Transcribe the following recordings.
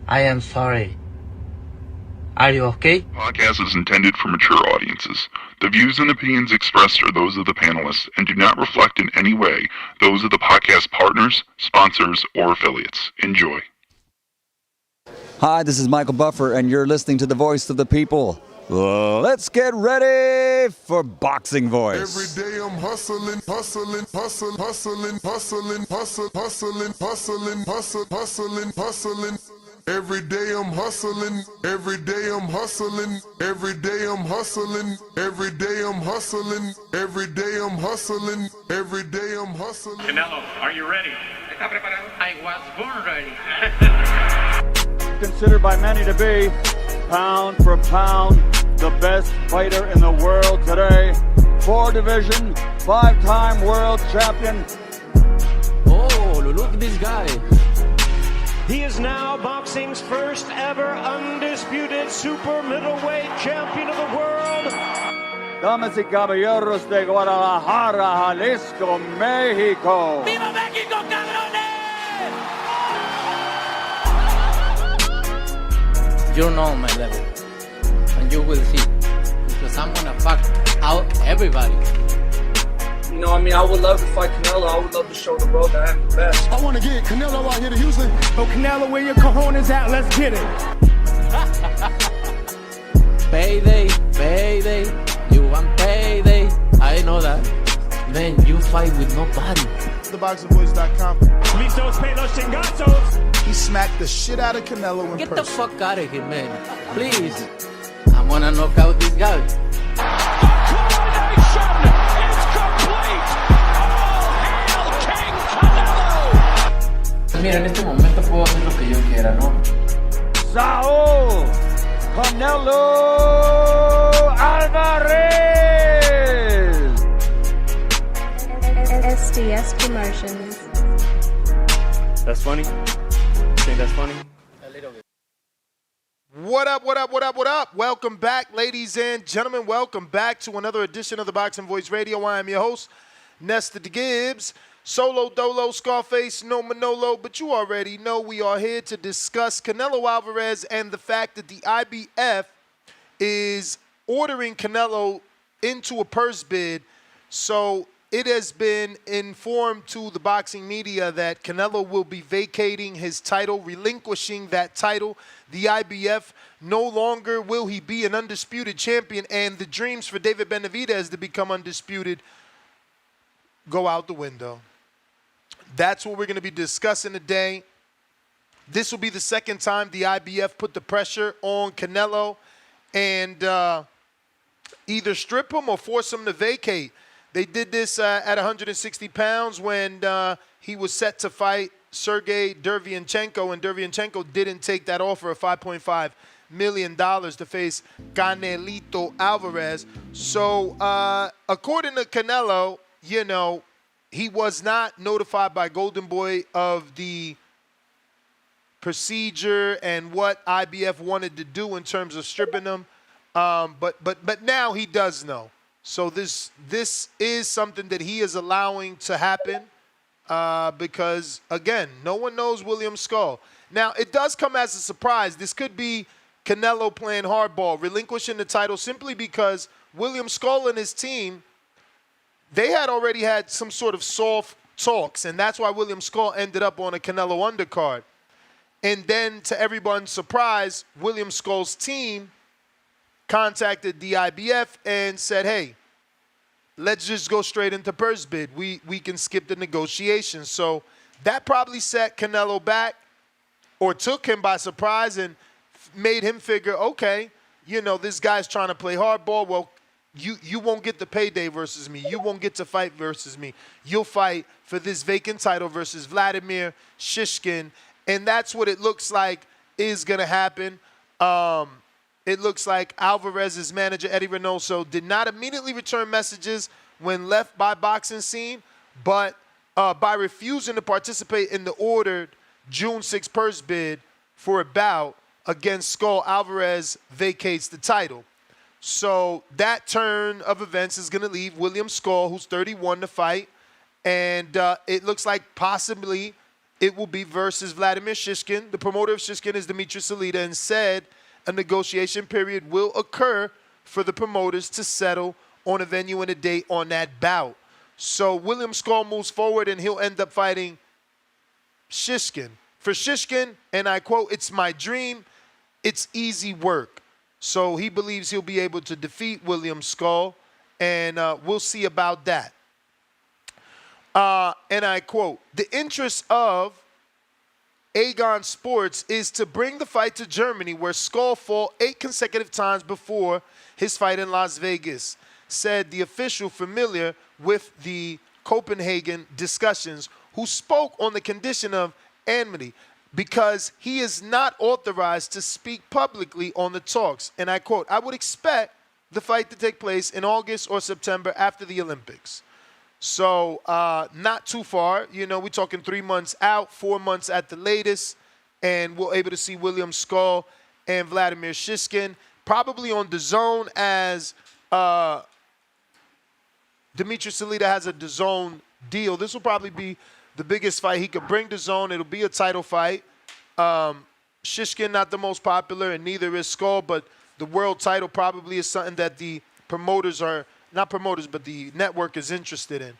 I am sorry. Are you okay? Podcast is intended for mature audiences. The views and opinions expressed are those of the panelists and do not reflect in any way those of the podcast partners, sponsors, or affiliates. Enjoy. Hi, this is Michael Buffer, and you're listening to the voice of the people. Let's get ready for Boxing Voice. Every day I'm hustling, hustling, hustling, hustling, hustling, hustling, hustling, hustling, hustling, hustling, hustling. Every day I'm hustling, every day I'm hustling, every day I'm hustling, every day I'm hustling, every day I'm hustling, every day I'm hustling. Canelo, are you ready? I was born ready. Considered by many to be, pound for pound, the best fighter in the world today. 4-division, 5-time world champion. Oh, look at this guy. He is now boxing's first ever undisputed super middleweight champion of the world. Damas y caballeros de Guadalajara, Jalisco, Mexico. ¡Viva México, cabrones! You know my level, and you will see, because I'm gonna fuck out everybody. You know, I would love to fight Canelo. I would love to show the world that I'm the best. I want to get Canelo out here to Houston. Oh, Canelo, where your cojones at? Let's get it. Payday, payday, you want payday. I know that. Then you fight with nobody. TheBoxingVoice.com. Listos, pelos, chingazos. He smacked the shit out of Canelo in Get person. the fuck out of here, man. Please. I'm gonna knock out this guy. Mira, en este momento puedo hacer lo que yo quiera, ¿no? Saul Canelo Alvarez. SDS Promotions. That's funny? You think that's funny? A little bit. What up, what up, what up, what up? Welcome back, ladies and gentlemen. Welcome back to another edition of the Boxing Voice Radio. I am your host, Nestor Gibbs. Solo Dolo, Scarface, no Manolo, but you already know we are here to discuss Canelo Alvarez and the fact that the IBF is ordering Canelo into a purse bid. So it has been informed to the boxing media that Canelo will be vacating his title, relinquishing that title. The IBF, no longer will he be an undisputed champion, and the dreams for David Benavidez to become undisputed go out the window. That's what we're going to be discussing today. This will be the second time the IBF put the pressure on Canelo and either strip him or force him to vacate. They did this at 160 pounds when he was set to fight Sergey Derevyanchenko, and Derevyanchenko didn't take that offer of $5.5 million to face Canelito Alvarez. So according to Canelo, you know, he was not notified by Golden Boy of the procedure and what IBF wanted to do in terms of stripping him. But now he does know. So this is something that he is allowing to happen because, again, no one knows William Skull. Now, it does come as a surprise. This could be Canelo playing hardball, relinquishing the title simply because William Skull and his team, they had already had some sort of soft talks, and that's why William Skull ended up on a Canelo undercard. And then, to everyone's surprise, William Skull's team contacted the IBF and said, hey, let's just go straight into purse bid. We can skip the negotiations. So that probably set Canelo back or took him by surprise and made him figure, okay, you know, this guy's trying to play hardball. Well, you won't get the payday versus me. You won't get to fight versus me. You'll fight for this vacant title versus Vladimir Shishkin. And that's what it looks like is going to happen. It looks like Alvarez's manager, Eddie Reynoso, did not immediately return messages when left by Boxing Scene, but by refusing to participate in the ordered June 6 purse bid for a bout against Skull, Alvarez vacates the title. So that turn of events is going to leave William Skull, who's 31, to fight. And it looks like possibly it will be versus Vladimir Shishkin. The promoter of Shishkin is Demetrius Salita, and said a negotiation period will occur for the promoters to settle on a venue and a date on that bout. So William Skull moves forward, and he'll end up fighting Shishkin. For Shishkin, and I quote, "It's my dream. It's easy work." So he believes he'll be able to defeat William Skull, and we'll see about that. And I quote, "The interest of Aegon Sports is to bring the fight to Germany, where Skull fought 8 consecutive times before his fight in Las Vegas," said the official familiar with the Copenhagen discussions, who spoke on the condition of anonymity because he is not authorized to speak publicly on the talks. And I quote, "I would expect the fight to take place in August or September after the Olympics." So not too far. You know, we're talking 3 months out, 4 months at the latest, and we're able to see William Skull and Vladimir Shishkin probably on DAZN, as Demetrius Salita has a DAZN deal. This will probably be the biggest fight he could bring DAZN. It'll be a title fight. Shishkin not the most popular, and neither is Skull, but the world title probably is something that the promoters are, not promoters, but the network is interested in.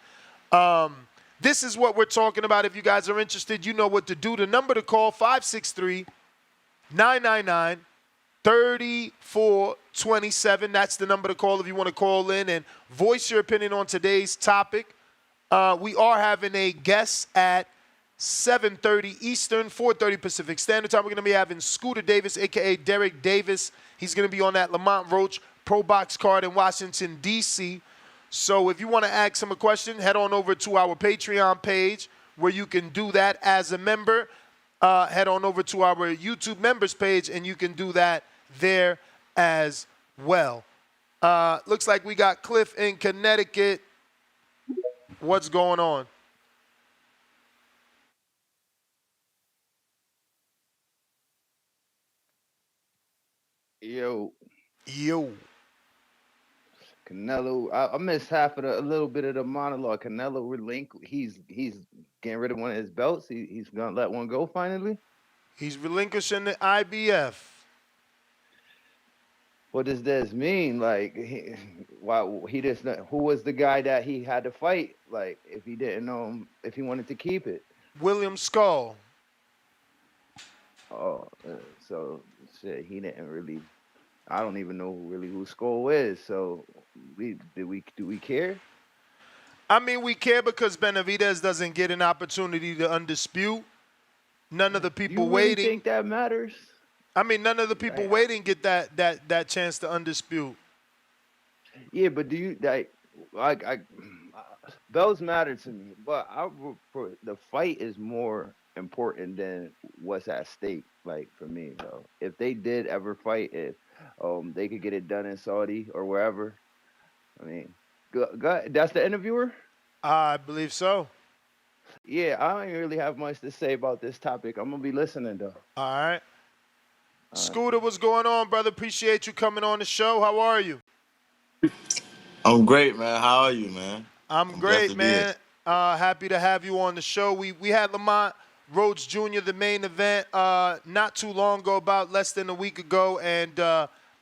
This is what we're talking about. If you guys are interested, you know what to do. The number to call, 563-999-3427. That's the number to call if you want to call in and voice your opinion on today's topic. We are having a guest at 7:30 Eastern, 4:30 Pacific Standard Time. We're going to be having Scooter Davis, a.k.a. Derek Davis. He's going to be on that Lamont Roach Pro Box card in Washington, D.C. So if you want to ask him a question, head on over to our Patreon page where you can do that as a member. Head on over to our YouTube members page, and you can do that there as well. Looks like we got Cliff in Connecticut. What's going on? Yo, Canelo. I missed half of a little bit of the monologue. Canelo he's getting rid of one of his belts. He's gonna let one go finally. He's relinquishing the IBF. What does this mean? Like, who was the guy that he had to fight? Like, if he didn't know him, if he wanted to keep it. William Skull. Oh, so shit, he didn't really. I don't even know really who Skull is. So, do we care? I mean, we care because Benavidez doesn't get an opportunity to undispute. None of the people You really waiting. think that matters? I mean, none of the people waiting get that chance to undispute. Yeah, but do you like those matter to me, but for the fight is more important than what's at stake. Like for me, though, if they did ever fight, if they could get it done in Saudi or wherever, I mean, that's the interviewer. I believe so. Yeah, I don't really have much to say about this topic. I'm gonna be listening though. All right. Scooter, what's going on, brother? Appreciate you coming on the show. How are you? I'm great, man. How are you, man? I'm great, man. Happy to have you on the show. We had Lamont Roach Jr., the main event, not too long ago, about less than a week ago, and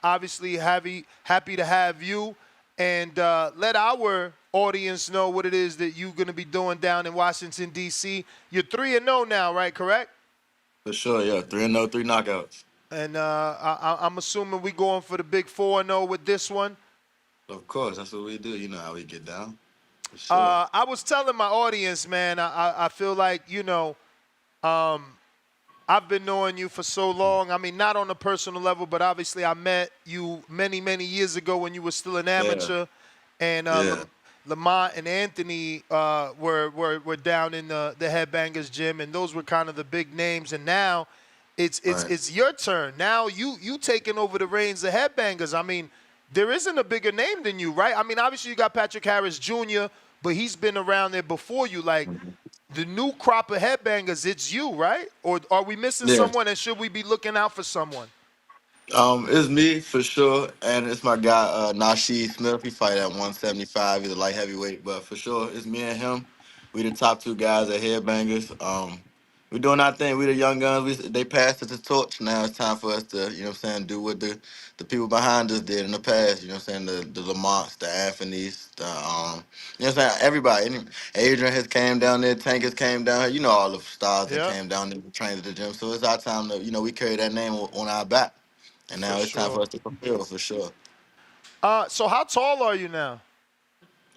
obviously happy to have you. And let our audience know what it is that you're going to be doing down in Washington, D.C. You're 3-0 now, right? Correct? For sure, yeah. 3-0, 3 knockouts. And I'm assuming we going for the big 4-0 with this one. Of course, that's what we do. You know how we get down. For sure. I was telling my audience, man, I feel like, I've been knowing you for so long. I mean, not on a personal level, but obviously I met you many, many years ago when you were still an amateur. Yeah. And Lamont and Anthony were down in the Headbangers gym, and those were kind of the big names. And now it's your turn. Now you taking over the reins of Headbangers. I mean, there isn't a bigger name than you, right? I mean, obviously you got Patrick Harris Jr., but he's been around there before you. Like, the new crop of Headbangers, it's you, right? Or are we missing someone, and should we be looking out for someone? It's me, for sure, and it's my guy, Nasheed Smith. He fight at 175. He's a light heavyweight, but for sure, it's me and him. We the top 2 guys at Headbangers. We're doing our thing. We the young guns. They passed us the torch. Now it's time for us to, do what the people behind us did in the past. The Lamonts, the Anthony's, everybody. Adrian has came down there. Tank has came down here. All the stars that Yeah, came down there trained at the gym. So it's our time to, we carry that name on our back. And for now it's time for sure. us to fulfill for sure. So how tall are you now?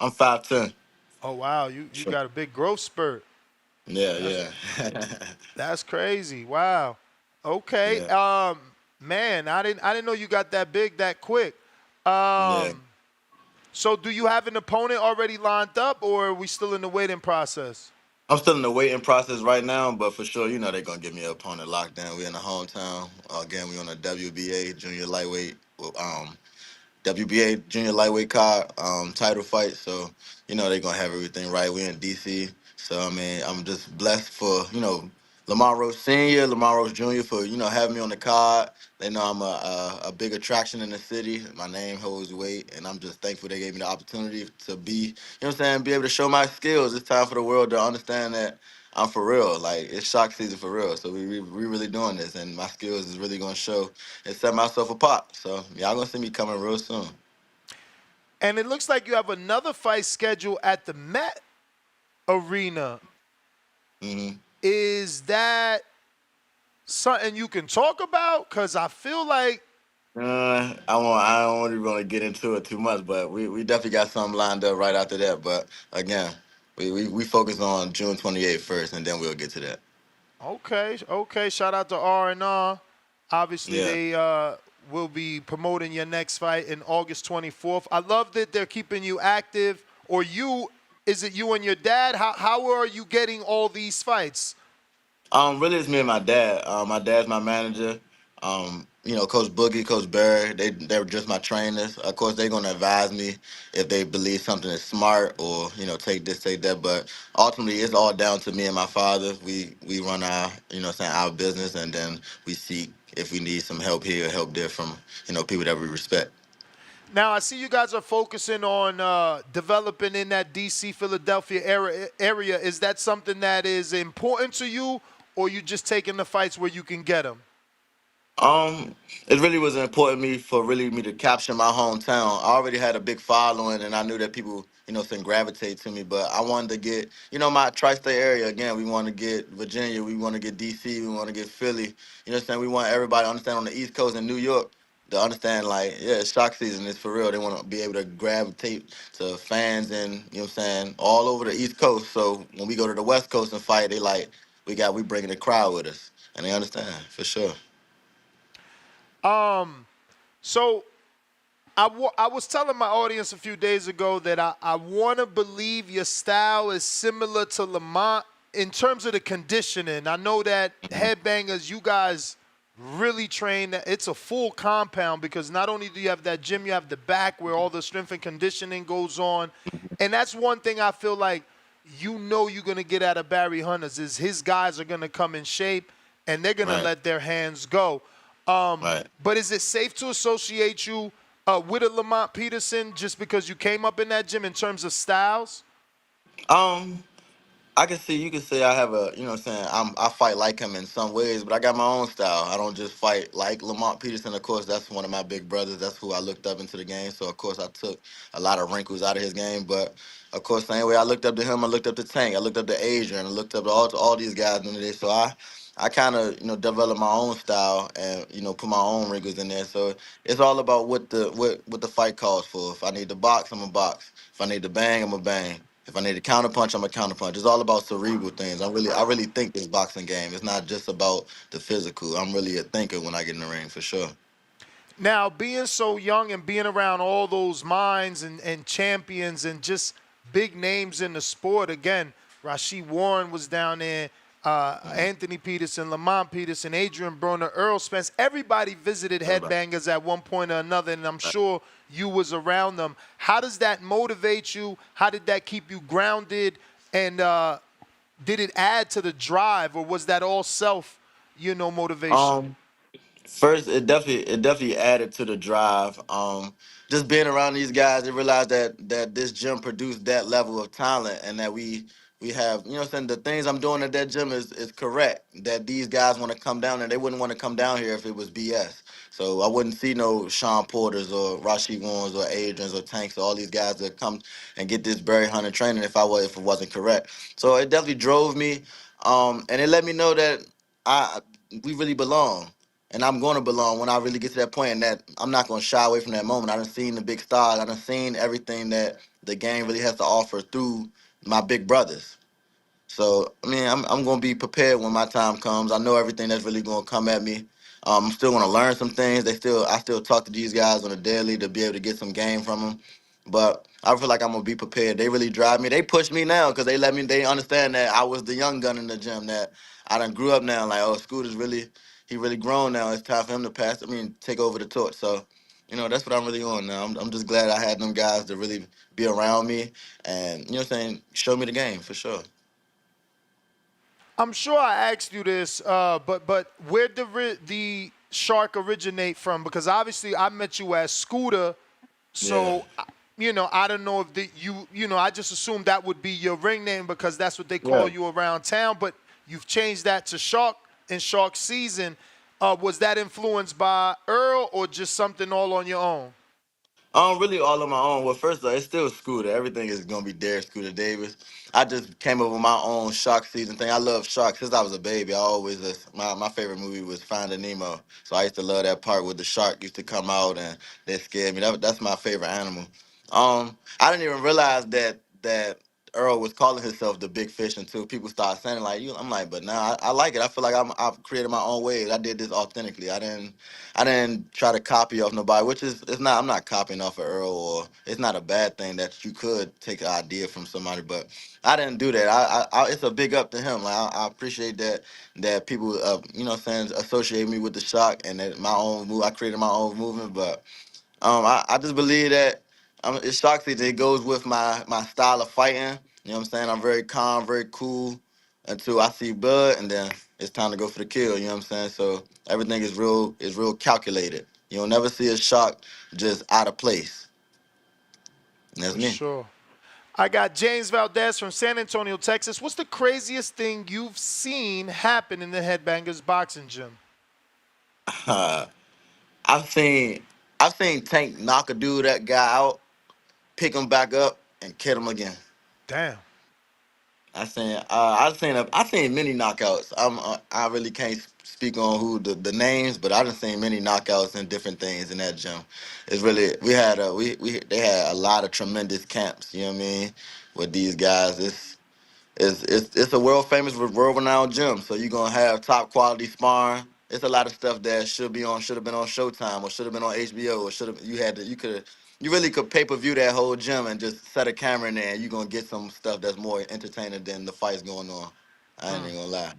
I'm 5'10". Oh wow, you Sure. got a big growth spurt. Yeah, That's yeah. that's crazy. Wow. Okay. Yeah, Man, I didn't know you got that big that quick. yeah. So do you have an opponent already lined up, or are we still in the waiting process? I'm still in the waiting process right now, but for sure, they're gonna give me an opponent locked down. We in the hometown. Again, we on a WBA junior lightweight. WBA junior lightweight card title fight. So, they're gonna have everything right. We're in DC. So I mean, I'm just blessed for, Lamar Rose Senior, Lamar Rose Jr. for, having me on the card. They know I'm a big attraction in the city. My name holds weight, and I'm just thankful they gave me the opportunity to be able to show my skills. It's time for the world to understand that I'm for real. Like, it's shock season for real. So we really doing this, and my skills is really gonna show and set myself apart. So y'all gonna see me coming real soon. And it looks like you have another fight scheduled at the Met Arena. hmm Is that something you can talk about? Because I feel like, I don't really want to get into it too much, but we definitely got something lined up right after that. But again, we focus on June 28th first, and then we'll get to that. okay, shout out to R&R. Obviously, Yeah. they will be promoting your next fight in August 24th. I love that they're keeping you active. Or is it you and your dad? How are you getting all these fights? Really, it's me and my dad. My dad's my manager. Coach Boogie, Coach Barry, they're just my trainers. Of course, they're gonna advise me if they believe something is smart or take this, take that. But ultimately, it's all down to me and my father. We run our our business, and then we seek if we need some help here, or help there from people that we respect. Now, I see you guys are focusing on developing in that D.C., Philadelphia area. Is that something that is important to you, or you just taking the fights where you can get them? It really was important me to capture my hometown. I already had a big following, and I knew that people, can gravitate to me. But I wanted to get, my tri-state area again. We want to get Virginia, we want to get DC, we want to get Philly. We want everybody to understand on the East Coast and New York to understand, like, yeah, it's shock season. It's for real. They want to be able to gravitate to fans and all over the East Coast. So when we go to the West Coast and fight, they like we bringing the crowd with us, and they understand for sure. So I was telling my audience a few days ago that I want to believe your style is similar to Lamont in terms of the conditioning. I know that Headbangers, you guys really train. It's a full compound because not only do you have that gym, you have the back where all the strength and conditioning goes on. And that's one thing I feel like you're going to get out of Barry Hunters is his guys are going to come in shape and they're going to let their hands go. But is it safe to associate you with a Lamont Peterson just because you came up in that gym in terms of styles? You can say I have I fight like him in some ways, but I got my own style. I don't just fight like Lamont Peterson. Of course, that's one of my big brothers. That's who I looked up into the game. So, of course, I took a lot of wrinkles out of his game. But, of course, same way I looked up to him, I looked up to Tank. I looked up to Adrian. I looked up to all these guys in the day. So, I kind of, developed my own style and, put my own wrinkles in there. So, it's all about what the fight calls for. If I need to box, I'm going to box. If I need to bang, I'm going to bang. If I need to counterpunch, I'm a counterpunch. It's all about cerebral things. I really think this boxing game. It's not just about the physical. I'm really a thinker when I get in the ring, for sure. Now, being so young and being around all those minds and champions and just big names in the sport, again, Rashid Warren was down there, Anthony Peterson, Lamont Peterson, Adrian Broner, Earl Spence. Everybody visited Headbangers at one point or another, and I'm sure you was around them. How does that motivate you? How did that keep you grounded? And did it add to the drive, or was that all self, motivation? First, it definitely added to the drive. Just being around these guys, I realized that this gym produced that level of talent, and that we we have, you know what I'm saying, the things I'm doing at that gym is correct. That these guys want to come down, and they wouldn't want to come down here if it was BS. So I wouldn't see no Sean Porters or Rashid Warrens or Adrians or Tanks or all these guys that come and get this Barry Hunter training if it wasn't correct. So it definitely drove me, and it let me know that I we really belong. And I'm going to belong when I really get to that point, and that I'm not going to shy away from that moment. I done seen the big stars. I done seen everything that the game really has to offer through my big brothers. So I mean, I'm gonna be prepared when my time comes. I know everything that's really gonna come at me. I'm still gonna learn some things. I still talk to these guys on a daily to be able to get some game from them. But I feel like I'm gonna be prepared. They really drive me. They push me now because they let me. They understand that I was the young gun in the gym. That I done grew up now. Like, oh, Scooter's he really grown now. It's time for him to pass. I mean, take over the torch. So, that's what I'm really on now. I'm just glad I had them guys to really be around me and what I'm saying, show me the game for sure. I'm sure I asked you this, but where did the Shark originate from? Because obviously I met you as Scooter, so I don't know if I just assumed that would be your ring name because that's what they call you around town. But you've changed that to Shark in Shark Season. Was that influenced by Earl or just something all on your own? Really all on my own. Well, first of all, it's still Scooter. Everything is gonna be Derek Scooter Davis. I just came up with my own Shark Season thing. I love sharks since I was a baby. I always my favorite movie was Finding Nemo. So I used to love that part where the shark used to come out and they scared me. That's my favorite animal. I didn't even realize that Earl was calling himself the big fish until people started saying it like you. I'm like, but now I like it. I feel like I've created my own way. I did this authentically. I didn't try to copy off nobody, which is it's not. I'm not copying off of Earl, or it's not a bad thing that you could take an idea from somebody, but I didn't do that. It's a big up to him. Like I appreciate that people, associate me with the shock and that my own move. I created my own movement, but I just believe that it's shock season. It goes with my style of fighting. You know what I'm saying? I'm very calm, very cool until I see blood, and then it's time to go for the kill. You know what I'm saying? So everything is real calculated. You'll never see a shock just out of place. And that's For me. sure. I got James Valdez from San Antonio, Texas. What's the craziest thing you've seen happen in the Headbangers boxing gym? I've seen Tank knock a dude, that guy out, pick him back up, and kill him again. Damn. I've seen many knockouts. I really can't speak on who the names, but I've seen many knockouts and different things in that gym. It's really they had a lot of tremendous camps. You know what I mean? With these guys, it's a world famous, world renowned gym. So you're gonna have top quality sparring. It's a lot of stuff that should have been on Showtime or should have been on HBO or you really could pay per view that whole gym and just set a camera in there and you're gonna get some stuff that's more entertaining than the fights going on. I ain't even gonna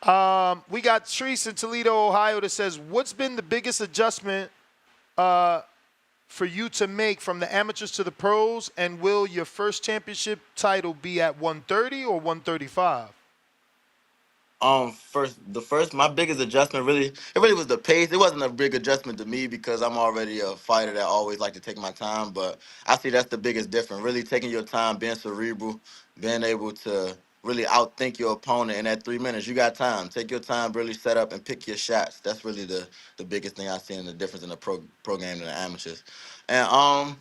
lie. We got Treese in Toledo, Ohio that says, what's been the biggest adjustment for you to make from the amateurs to the pros, and will your first championship title be at 130 or 135? My biggest adjustment it really was the pace. It wasn't a big adjustment to me because I'm already a fighter that always like to take my time. But I see that's the biggest difference. Really taking your time, being cerebral, being able to really outthink your opponent in that 3 minutes. You got time. Take your time, really set up and pick your shots. That's really the biggest thing I see in the difference in the pro game and the amateurs. And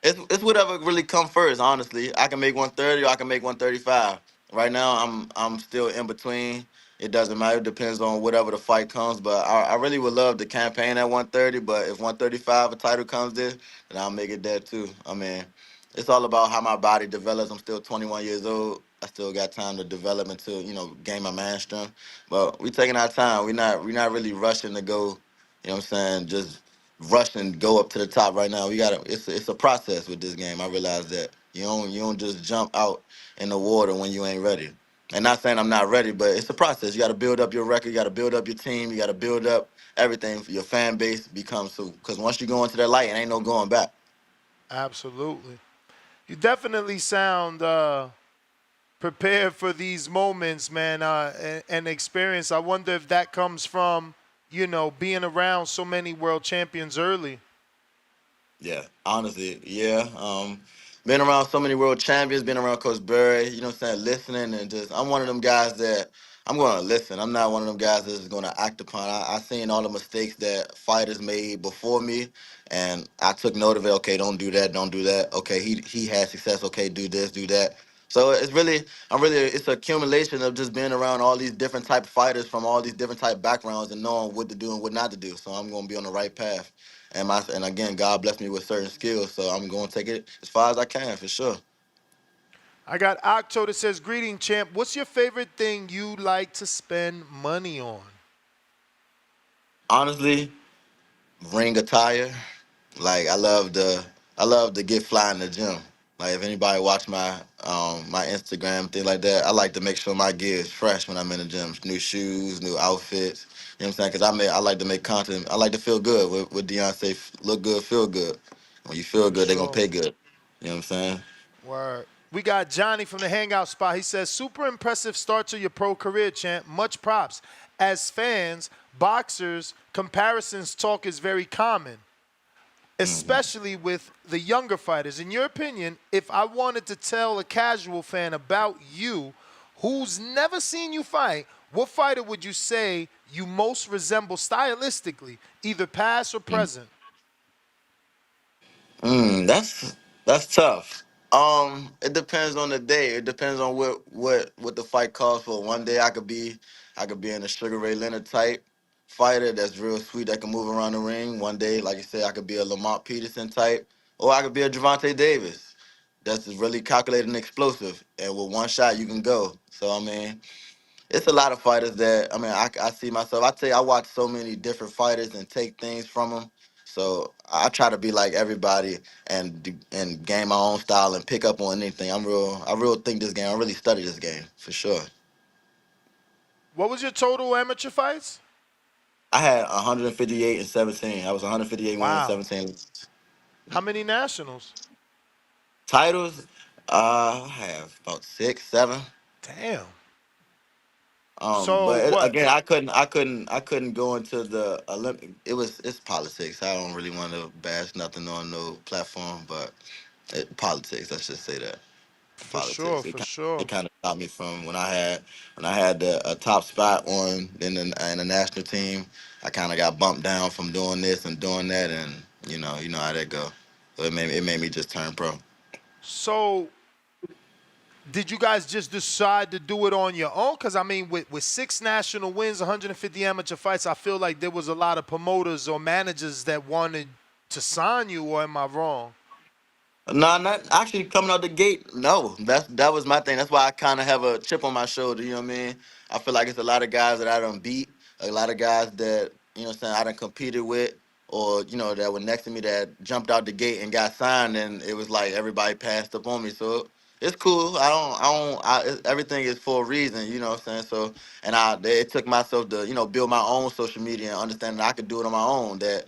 it's whatever really come first. Honestly, I can make 130 or I can make 135. Right now, I'm still in between. It doesn't matter. It depends on whatever the fight comes. But I really would love to campaign at 130. But if 135 a title comes there, then I'll make it there too. I mean, it's all about how my body develops. I'm still 21 years old. I still got time to develop until gain my man strength. But we taking our time. We not really rushing to go. You know what I'm saying? Just rush and go up to the top right now. It's a process with this game. I realize that you don't just jump out in the water when you ain't ready. And not saying I'm not ready, but it's a process. You got to build up your record. You got to build up your team. You got to build up everything. For your fan base becomes so. Because once you go into that light, it ain't no going back. Absolutely. You definitely sound prepared for these moments, man, and experience. I wonder if that comes from, being around so many world champions early. Yeah, honestly, yeah. been around so many world champions, been around Coach Berry, you know what I'm saying, listening and just I'm one of them guys that I'm gonna listen. I'm not one of them guys that's gonna act upon. I seen all the mistakes that fighters made before me and I took note of it. Okay, don't do that, don't do that. Okay, he had success, okay, do this, do that. So it's an accumulation of just being around all these different type of fighters from all these different type of backgrounds and knowing what to do and what not to do. So I'm gonna be on the right path. And again, God blessed me with certain skills, so I'm gonna take it as far as I can for sure. I got Octo that says, greeting, champ. What's your favorite thing you like to spend money on? Honestly, ring attire. Like I love to get fly in the gym. Like if anybody watch my Instagram, thing like that, I like to make sure my gear is fresh when I'm in the gym. New shoes, new outfits. You know what I'm saying? Because I like to make content. I like to feel good. With Deion say, look good, feel good. When you feel For good, they're gonna sure. pay good. You know what I'm saying? Word. We got Johnny from the Hangout Spot. He says, super impressive start to your pro career, champ. Much props. As fans, boxers, comparisons talk is very common, especially with the younger fighters. In your opinion, if I wanted to tell a casual fan about you who's never seen you fight, what fighter would you say you most resemble stylistically, either past or present? That's tough. It depends on the day. It depends on what the fight calls for. One day I could be in a Sugar Ray Leonard type fighter that's real sweet that can move around the ring. One day, like you said, I could be a Lamont Peterson type, or I could be a Javante Davis. That's just really calculated and explosive, and with one shot you can go. So I mean, it's a lot of fighters that I see myself. I tell you, I watch so many different fighters and take things from them. So I try to be like everybody and gain my own style and pick up on anything. I real think this game. I really study this game for sure. What was your total amateur fights? I had 158 and 17. I was 158 wins, Wow. 17 losses. How many nationals? Titles. I have about 6, 7. Damn. But So what? again, I couldn't go into the Olympic. It's politics. I don't really want to bash nothing on no platform, but politics. Let's just say that For sure, politics. for sure. It kind of stopped me from when I had a top spot on in the national team. I kind of got bumped down from doing this and doing that, and you know how that go. So it made me just turn pro. So did you guys just decide to do it on your own? Because, I mean, with 6 national wins, 150 amateur fights, I feel like there was a lot of promoters or managers that wanted to sign you, or am I wrong? No, not actually coming out the gate. No, that was my thing. That's why I kind of have a chip on my shoulder. You know what I mean? I feel like it's a lot of guys that I done beat, a lot of guys that what I'm saying I done competed with, or that were next to me that jumped out the gate and got signed, and it was like everybody passed up on me. So it's cool. Everything is for a reason. You know what I'm saying? So it took myself to build my own social media and understand that I could do it on my own. That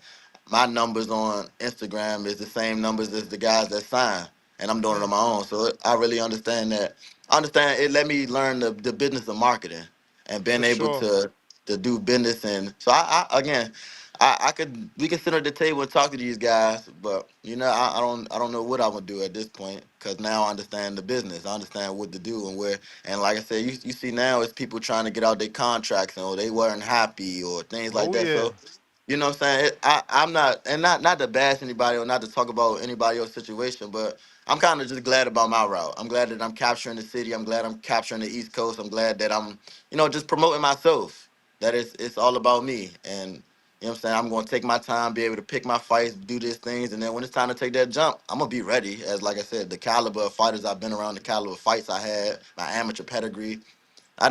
my numbers on Instagram is the same numbers as the guys that sign, and I'm doing it on my own. So I really understand that. I understand it let me learn the business of marketing and being For able sure. to do business. And so again, I could we can sit at the table and talk to these guys, but I don't know what I would do at this point because now I understand the business. I understand what to do and where. And like I said, you see now it's people trying to get out their contracts and they weren't happy or things like Oh, that. yeah. So you know what I'm saying? I'm not, and not to bash anybody or not to talk about anybody else's situation, but I'm kind of just glad about my route. I'm glad that I'm capturing the city. I'm glad I'm capturing the East Coast. I'm glad that I'm, just promoting myself. That it's all about me. And, what I'm saying? I'm going to take my time, be able to pick my fights, do these things. And then when it's time to take that jump, I'm going to be ready. As, like I said, the caliber of fighters I've been around, the caliber of fights I had, my amateur pedigree. I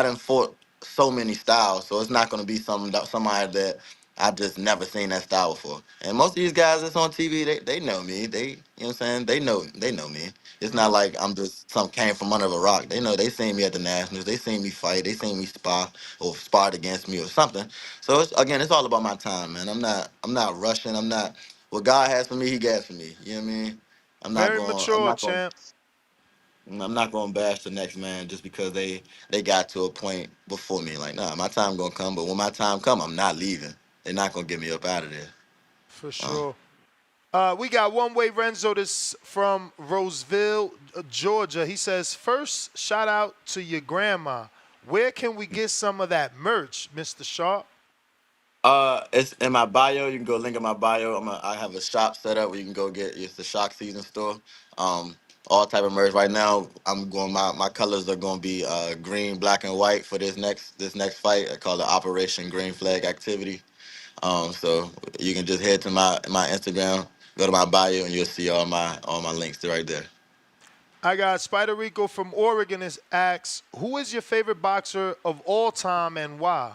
done fought so many styles, so it's not gonna be somebody that I've just never seen that style before. And most of these guys that's on TV, they know me. What I'm saying? They know me. It's not like I'm just some came from under a rock. They know they seen me at the Nationals. They seen me fight. They seen me spar or sparred against me or something. So it's all about my time, man. I'm not rushing. I'm not what God has for me, He got for me. You know what I mean? Very mature, champ. I'm not gonna bash the next man just because they got to a point before me. Like, nah, my time gonna come, but when my time come, I'm not leaving. They're not gonna get me up out of there. For Uh, sure. We got One Way Renzo, this from Roseville, Georgia. He says, first, shout out to your grandma. Where can we get some of that merch, Mr. Sharp? It's in my bio. You can go link in my bio. I have a shop set up where you can go get. It's the Shock Season store. All type of merch. Right now, I'm going. My colors are going to be green, black, and white for this next fight. I call it Operation Green Flag Activity. So you can just head to my Instagram, go to my bio, and you'll see all my links right there. I got Spider Rico from Oregon is asks, who is your favorite boxer of all time and why?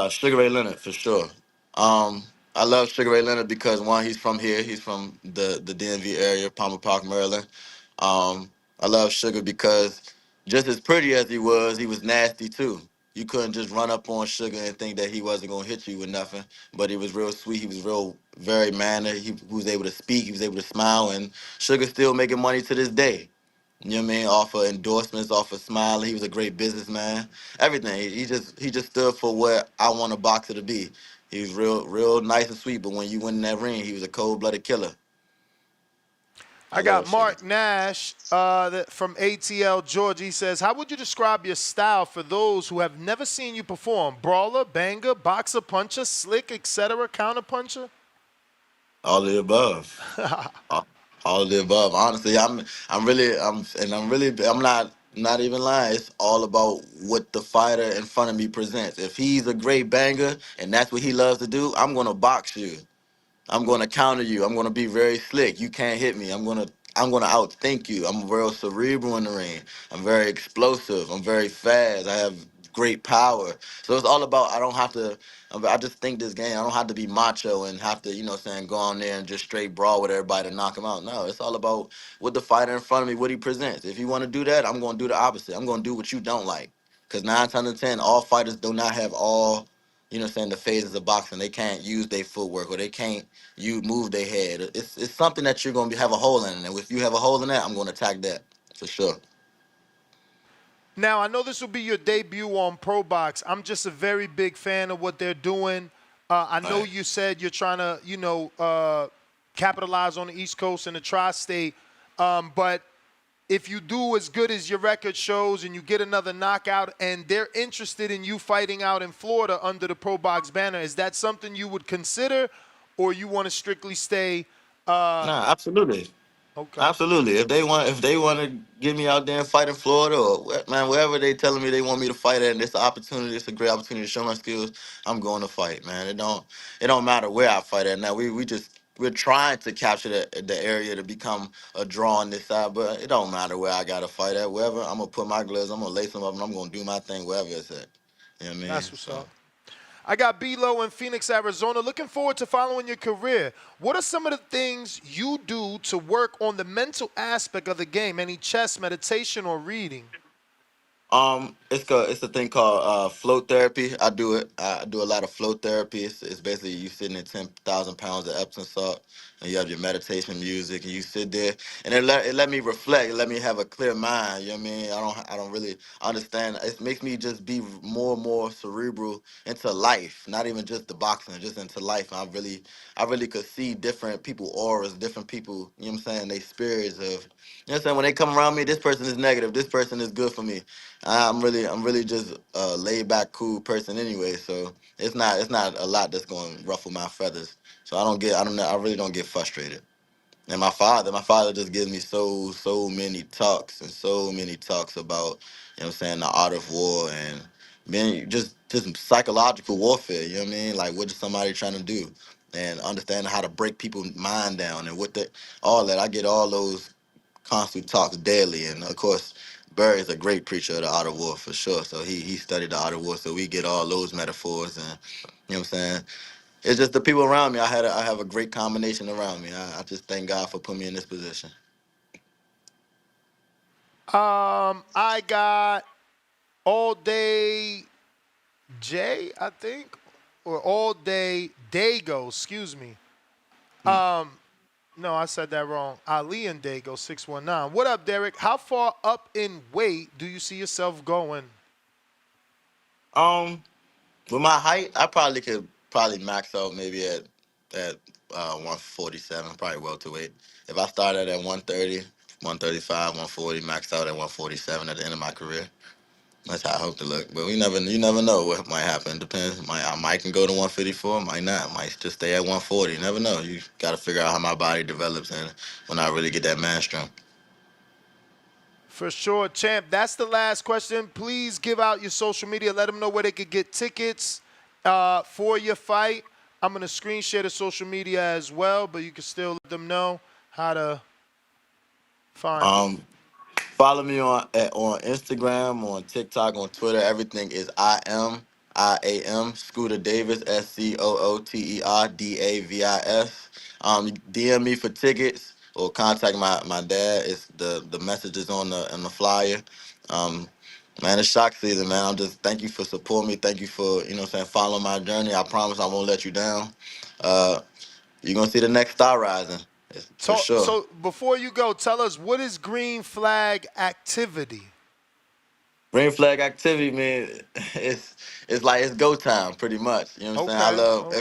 Sugar Ray Leonard for sure. I love Sugar Ray Leonard because one, he's from here. He's from the DMV area, Palmer Park, Maryland. I love Sugar because just as pretty as he was nasty too. You couldn't just run up on Sugar and think that he wasn't gonna hit you with nothing. But he was real sweet. He was very mannered. He was able to speak. He was able to smile, and Sugar's still making money to this day. You know what I mean? Off of endorsements, off of smiling. He was a great businessman. Everything. He just stood for what I want a boxer to be. He was real nice and sweet, but when you went in that ring, he was a cold-blooded killer. I got Mark Nash from ATL, Georgia. He says, how would you describe your style for those who have never seen you perform? Brawler, banger, boxer, puncher, slick, etc., counterpuncher? All of the above. All of the above. Honestly, I'm not even lying. It's all about what the fighter in front of me presents. If he's a great banger and that's what he loves to do, I'm gonna box you. I'm gonna counter you. I'm gonna be very slick. You can't hit me. I'm gonna outthink you. I'm real cerebral in the ring. I'm very explosive. I'm very fast. I have great power. So it's all about I don't have to I just think this game, I don't have to be macho and have to, go on there and just straight brawl with everybody to knock him out. No, it's all about what the fighter in front of me, what he presents. If you want to do that, I'm gonna do the opposite. I'm gonna do what you don't like. Because 9 times out of 10, all fighters do not have all the phases of boxing. They can't use their footwork or they can't move their head. It's something that you're gonna have a hole in, and if you have a hole in that, I'm gonna attack that for sure. Now, I know this will be your debut on Pro Box. I'm just a very big fan of what they're doing. I know you said you're trying to, capitalize on the East Coast and the tri-state, but if you do as good as your record shows and you get another knockout and they're interested in you fighting out in Florida under the Pro Box banner, is that something you would consider, or you want to strictly stay? Nah, absolutely. Okay. Absolutely. If they want to get me out there and fight in Florida or wherever they telling me they want me to fight at, and it's an opportunity, it's a great opportunity to show my skills, I'm going to fight, man. It don't matter where I fight at. Now we're trying to capture the area to become a draw on this side, but it don't matter where I gotta fight at. Wherever, I'm gonna put my gloves, I'm gonna lace them up, and I'm gonna do my thing wherever it's at. You know what I mean? That's what's up. I got B-Lo in Phoenix, Arizona. Looking forward to following your career. What are some of the things you do to work on the mental aspect of the game? Any chess, meditation, or reading? It's a thing called float therapy. I do it. I do a lot of float therapy. It's basically you sitting in 10,000 pounds of Epsom salt, and you have your meditation music, and you sit there, and it let me reflect. It let me have a clear mind. You know what I mean? I don't really understand. It makes me just be more and more cerebral into life, not even just the boxing, just into life. I really could see different people auras, different people. You know what I'm saying? They spirits of. You know what I'm saying? When they come around me, this person is negative. This person is good for me. I'm really just a laid back, cool person anyway. So it's not a lot that's going to ruffle my feathers. So I really don't get frustrated. And my father just gives me so many talks and so many talks about, what I'm saying, the art of war and man, just psychological warfare. You know what I mean? Like what is somebody trying to do, and understanding how to break people's mind down and all that. I get all those constant talks daily, and of course, Barry is a great preacher of the art of war for sure. So he studied the art of war, so we get all those metaphors, and you know what I'm saying. It's just the people around me. I have a great combination around me. I just thank God for putting me in this position. I got All Day J, I think, or All Day Dago, excuse me. No, I said that wrong. Ali and Dago, 619. What up, Derek? How far up in weight do you see yourself going? With my height, I probably could max out maybe at at 147, probably welterweight. If I started at 130, 135, 140, maxed out at 147 at the end of my career. That's how I hope to look. But you never know what might happen. Depends. I might can go to 154, might not. Might just stay at 140. You never know. You got to figure out how my body develops and when I really get that man strength. For sure, champ. That's the last question. Please give out your social media. Let them know where they could get tickets for your fight. I'm going to screen share the social media as well, but you can still let them know how to find it. Follow me on Instagram, on TikTok, on Twitter. Everything is I am Scooter Davis, SCOOTERDAVIS. DM me for tickets or contact my dad. It's the messages on the flyer. Man, it's shock season, man. I'm just thank you for supporting me. Thank you for following my journey. I promise I won't let you down. You're gonna see the next star rising. For sure. So before you go, tell us, what is green flag activity? Green flag activity, man, it's like it's go time, pretty much. You know what I'm saying? I love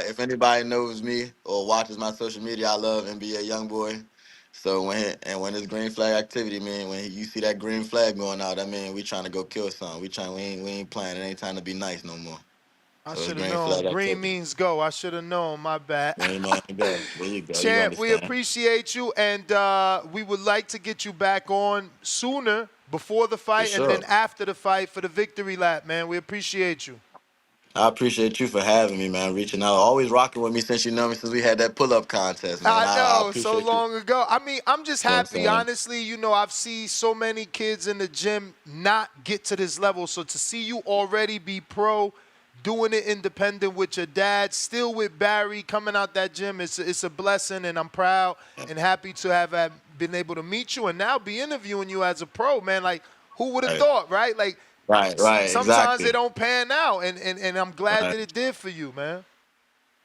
if anybody knows me or watches my social media, I love NBA YoungBoy. So when it's green flag activity, man, when you see that green flag going out, that mean we trying to go kill something. We ain't playing. It ain't time to be nice no more. I So it's should have green known. flag Green activity. means go. I should have known. My bad. Green man, go. There you go. You Champ, we understand? appreciate you, and we would like to get you back on sooner, before the fight, For and sure. then after the fight for the victory lap, man. We appreciate you. I appreciate you for having me, man. Reaching out, always rocking with me since you know me since we had that pull-up contest, man. I I know, so appreciate you. long ago. I mean, I'm just You know what I'm happy, saying? honestly. You know, I've seen so many kids in the gym not get to this level. So to see you already be pro, doing it independent with your dad, still with Barry, coming out that gym, it's a blessing, and I'm proud and happy to have been able to meet you and now be interviewing you as a pro, man. Like, who would have thought, right? Like, Right, sometimes exactly. they don't pan out, and I'm glad Right. that it did for you, man.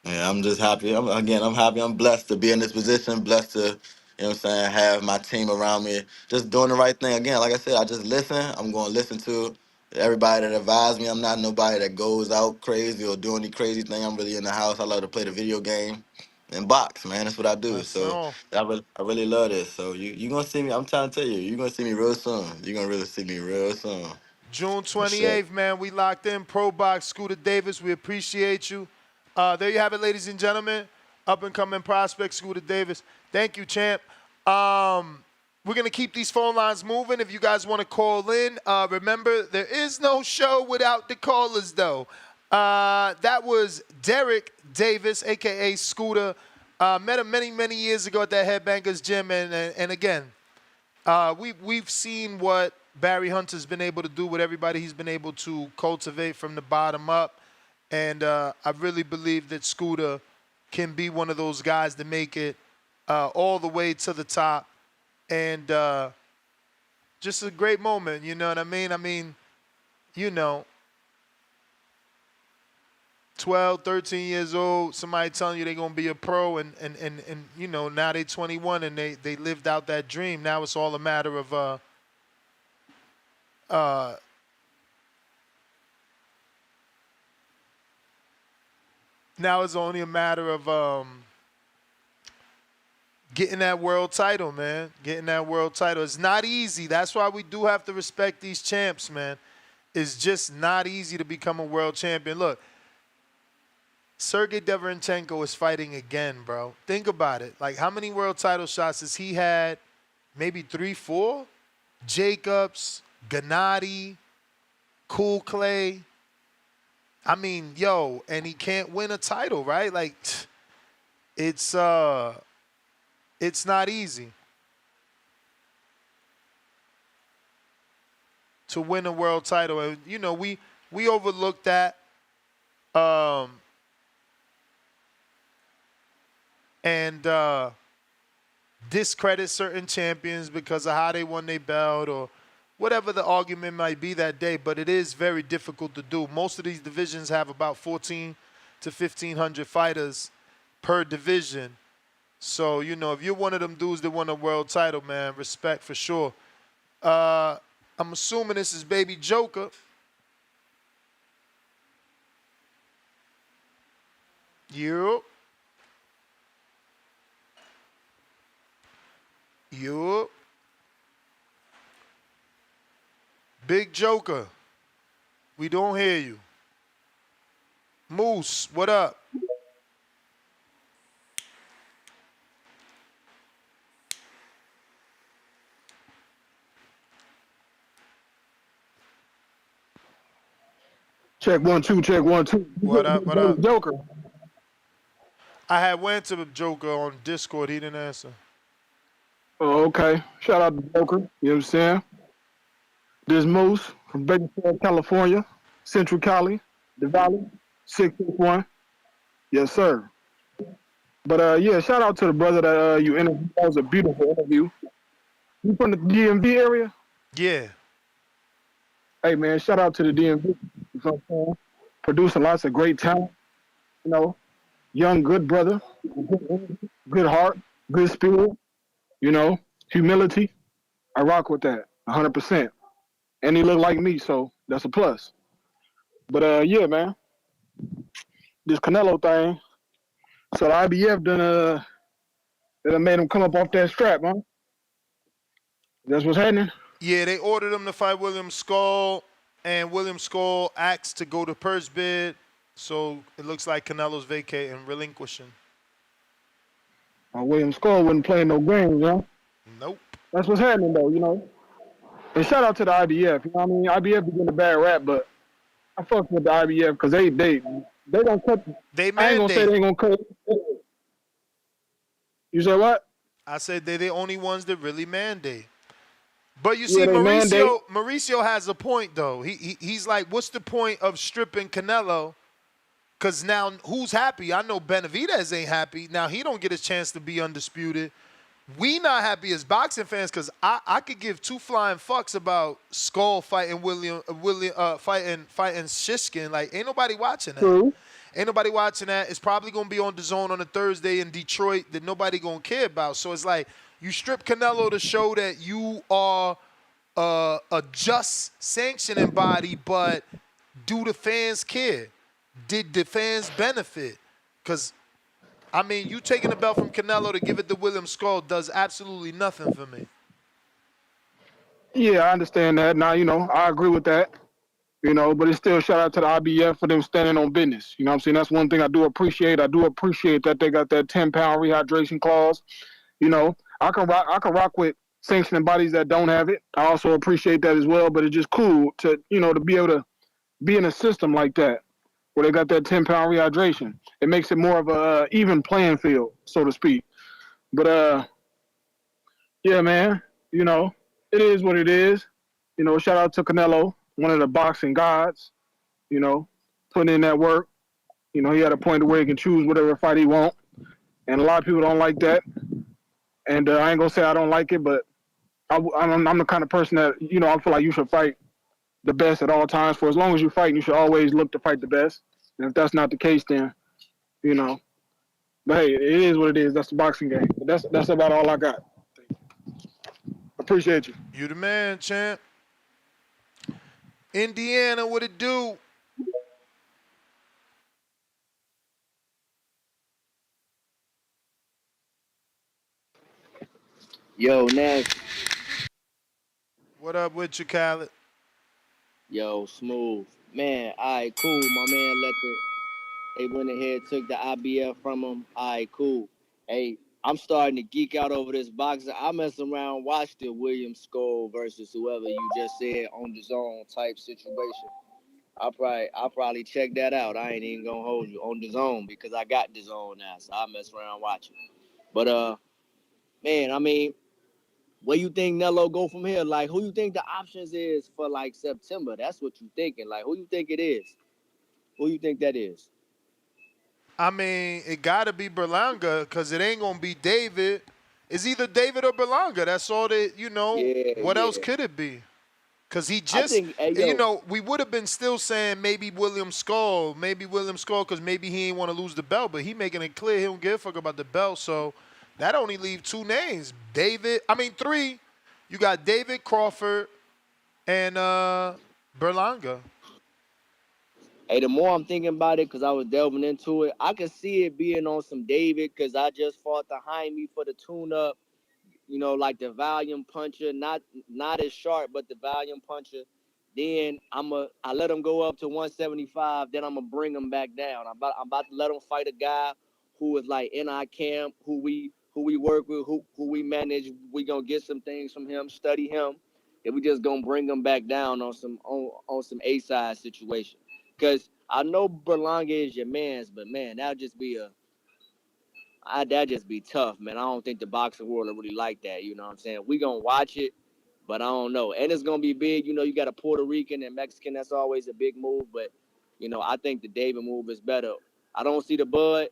Yeah, I'm just happy. I'm happy. I'm blessed to be in this position, blessed to, you know what I'm saying, have my team around me, just doing the right thing. Again, like I said, I just listen. I'm going to listen to everybody that advise me. I'm not nobody that goes out crazy or do any crazy thing. I'm really in the house. I love to play the video game and box, man. That's what I do. That's So all. I really love this. So you're going to see me. I'm trying to tell you, you're going to see me real soon. You're going to really see me real soon. June For sure. 28th, man, we locked in. Pro Box, Scooter Davis, we appreciate you. There you have it, ladies and gentlemen. Up-and-coming prospect, Scooter Davis. Thank you, champ. We're going to keep these phone lines moving. If you guys want to call in, remember, there is no show without the callers, though. That was Derek Davis, a.k.a. Scooter. Met him many, many years ago at that Headbangers Gym. And again, we've seen what Barry Hunter's been able to do with everybody he's been able to cultivate from the bottom up. And I really believe that Scooter can be one of those guys to make it all the way to the top. And just a great moment, you know what I mean? I mean, you know, 12, 13 years old, somebody telling you they're going to be a pro, and you know, now they're 21 and they lived out that dream. Now it's all a matter of now it's only a matter of getting that world title, man. Getting that world title. It's not easy. That's why we do have to respect these champs, man. It's just not easy to become a world champion. Look, Sergey Deverenchenko is fighting again, bro. Think about it. Like, how many world title shots has he had? Maybe 3, 4? Jacobs, Gennady, Cool Clay. I mean, yo, and he can't win a title, right? Like, it's not easy to win a world title. And, you know, we overlooked that. And discredit certain champions because of how they won their belt or whatever the argument might be that day, but it is very difficult to do. Most of these divisions have about 1,400 to 1,500 fighters per division. So, you know, if you're one of them dudes that won a world title, man, respect for sure. I'm assuming this is Baby Joker. Yup. You. Big Joker. We don't hear you. Moose, what up? Check 1 2, check 1 2. What up, what up? Joker. I had went to Joker on Discord. He didn't answer. Oh, okay. Shout out to Joker. You know what I'm saying? This Moose from Bakersfield, California, Central Cali, the Valley, 661. Yes, sir. But yeah, shout out to the brother that you interviewed. That was a beautiful interview. You from the DMV area? Yeah. Hey man, shout out to the DMV. You know what I'm saying? Producing lots of great talent. You know, young, good brother, good heart, good spirit. You know, humility. I rock with that 100%. And he look like me, so that's a plus. But yeah, man, this Canelo thing. So the IBF done made him come up off that strap, huh? That's what's happening. Yeah, they ordered him to fight William Skull, and William Skull asked to go to purse bid. So it looks like Canelo's vacating, relinquishing. William Skull wasn't playing no games, huh? Nope. That's what's happening, though, you know. And shout out to the IBF. You know what I mean? IBF be getting a bad rap, but I fuck with the IBF because they don't cut. They I ain't gonna say they ain't gonna cut. You say what? I said they're the only ones that really mandate. But you see, Yeah, Mauricio has a point, though. He's like, what's the point of stripping Canelo? Because now who's happy? I know Benavidez ain't happy. Now he don't get a chance to be undisputed. We not happy as boxing fans because I could give two flying fucks about Skull fighting fighting Shishkin. Like, ain't nobody watching that. True. Ain't nobody watching that. It's probably going to be on DAZN on a Thursday in Detroit that nobody going to care about. So it's like you strip Canelo to show that you are a just sanctioning body, but do the fans care? Did the fans benefit? Because, I mean, you taking the belt from Canelo to give it to William Skull does absolutely nothing for me. Yeah, I understand that. Now, you know, I agree with that. You know, but it's still shout out to the IBF for them standing on business. You know what I'm saying? That's one thing I do appreciate. I do appreciate that they got that 10-pound rehydration clause. You know, I can rock with sanctioning bodies that don't have it. I also appreciate that as well, but it's just cool to, you know, to be able to be in a system like that where they got that 10-pound rehydration. It makes it more of a even playing field, so to speak. But yeah, man, you know, it is what it is. You know, shout out to Canelo, one of the boxing gods, you know, putting in that work. You know, he had a point where he can choose whatever fight he wants. And a lot of people don't like that. And I ain't going to say I don't like it, but I'm the kind of person that, you know, I feel like you should fight the best at all times. For as long as you're fighting, you should always look to fight the best. And if that's not the case, then, you know. But hey, it is what it is. That's the boxing game. But that's about all I got. Appreciate you. You the man, champ. Indiana, what it do? Yo, Nash. What up with you, Khaled? Yo, smooth. Man, all right, cool. My man they went ahead, took the IBF from him. All right, cool. Hey, I'm starting to geek out over this boxing. I messed around, watched the William Skull versus whoever you just said on the zone type situation. I'll probably check that out. I ain't even gonna hold you on the zone because I got the zone now, so I mess around watching. But man, I mean, where you think Nello go from here? Like, who you think the options is for like September? That's what you thinking. Like, who you think it is? Who you think that is? I mean, it got to be Berlanga because it ain't going to be David. It's either David or Berlanga. That's all that, you know. Yeah, what else could it be? Because he just, you know, we would have been still saying maybe William Skull because maybe he ain't want to lose the belt, but he making it clear he don't give a fuck about the belt. So that only leave two names. Three. You got David Crawford and Berlanga. Hey, the more I'm thinking about it, because I was delving into it, I could see it being on some David because I just fought the Jaime for the tune-up, you know, like the volume puncher, not as sharp, but the volume puncher. Then I let him go up to 175. Then I'm gonna bring him back down. I'm about to let him fight a guy who is like in our camp, who we work with, who we manage. We gonna get some things from him, study him, and we just gonna bring him back down on some A side situation. Cause I know Berlanga is your man's, but man, that'd just be tough, man. I don't think the boxing world will really like that. You know what I'm saying? We gonna watch it, but I don't know. And it's gonna be big. You know, you got a Puerto Rican and Mexican. That's always a big move. But you know, I think the David move is better. I don't see the Bud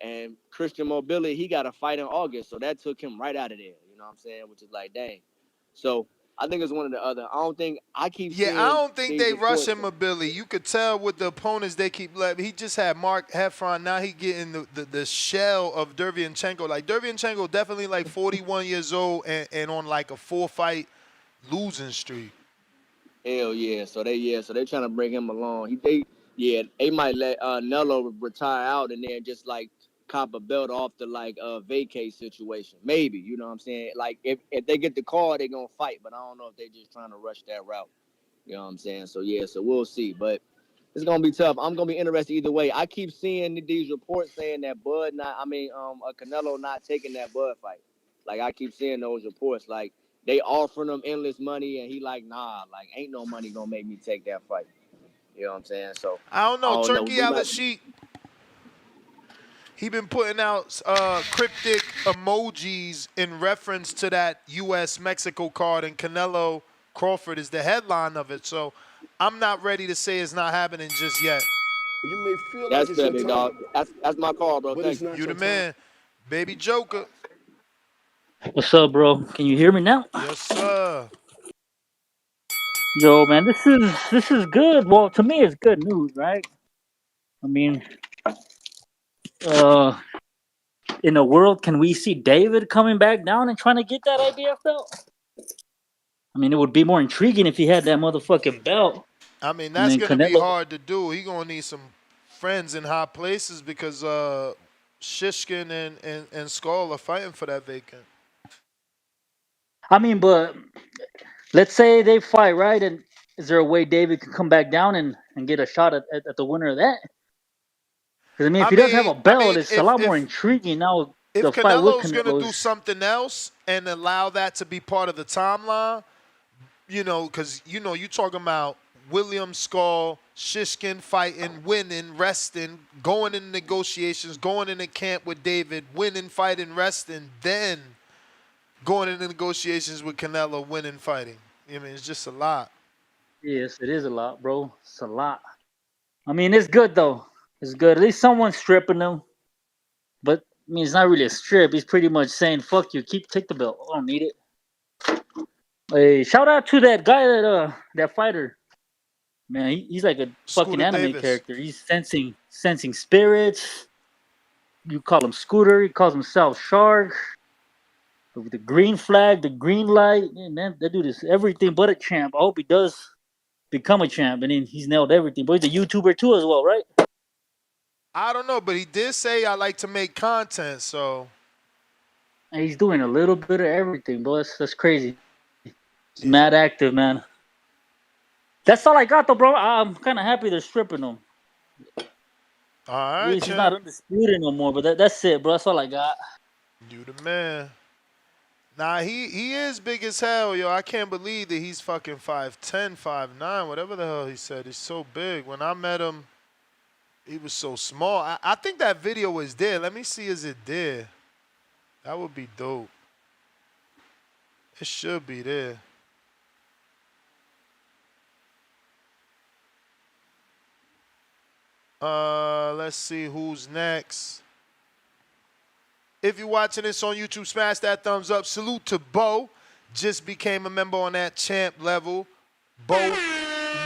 and Christian Mobility. He got a fight in August, so that took him right out of there. You know what I'm saying? Which is like, dang. So I think it's one or the other. I keep seeing. Yeah, I don't think these they rush reports. him Mobility. You could tell with the opponents they keep letting. He just had Mark Heffron. Now he getting the shell of Derevyanchenko. Like Derevyanchenko definitely like 41 years old and on like a 4-fight losing streak. Hell yeah! So they trying to bring him along. They might let Nello retire out and then just like cop a belt off the like vacate situation. Maybe, you know what I'm saying? Like if they get the call, they gonna fight. But I don't know if they just trying to rush that route. You know what I'm saying? So yeah, so we'll see. But it's gonna be tough. I'm gonna be interested either way. I keep seeing these reports saying that Canelo not taking that Bud fight. Like I keep seeing those reports. Like they offering him endless money, and he like, nah, like ain't no money gonna make me take that fight. You know what I'm saying? So I don't know. Turkey Al-Sheikh, he been putting out cryptic emojis in reference to that U.S.-Mexico card, and Canelo Crawford is the headline of it. So I'm not ready to say it's not happening just yet. You may feel that's like it's fair, your big time, dog. That's my call, bro. but Thank it's you. not You your the time. man. Baby Joker. What's up, bro? Can you hear me now? Yes, sir. Yo, man, this is good. Well, to me, it's good news, right? I mean, uh, in the world, can we see David coming back down and trying to get that IBF belt? I mean, it would be more intriguing if he had that motherfucking belt. I mean, And that's then going to be Canelo. hard to do. He going to need some friends in high places because Shishkin and Skull are fighting for that vacant. I mean, but let's say they fight, right? And is there a way David can come back down and get a shot at the winner of that? Because, I mean, if he does have a belt, it's a lot more intriguing now. If The fight with Canelo's going to Canelo do is. something else and allow that to be part of the timeline, you know, because, you know, you talking about William Skull, Shishkin fighting, winning, resting, going in negotiations, going in the camp with David, winning, fighting, resting, then going into negotiations with Canelo, winning, fighting. I mean, it's just a lot. Yes, it is a lot, bro. It's a lot. I mean, it's good, though. It's good. At least someone's stripping him. But, I mean, it's not really a strip. He's pretty much saying, fuck you, take the belt. I don't need it. Hey, shout out to that guy, that fighter. Man, he's like a fucking Scooter anime Davis. character. He's sensing spirits. You call him Scooter. He calls himself Shark. With the green flag, the green light. Man, that dude is everything but a champ. I hope he does become a champ. And then he's nailed everything. But he's a YouTuber too as well, right? I don't know, but he did say I like to make content, so. And he's doing a little bit of everything, bro. That's crazy. He's mad active, man. That's all I got, though, bro. I'm kind of happy they're stripping him. All right, At least he's not undisputed no more, but that's it, bro. That's all I got. You the man. Nah, he is big as hell, yo. I can't believe that he's fucking 5'10", 5'9", whatever the hell he said. He's so big. When I met him, he was so small. I think that video is there. Let me see, is it there? That would be dope. It should be there. Let's see who's next. If you're watching this on YouTube, smash that thumbs up. Salute to Bo. Just became a member on that champ level. Bo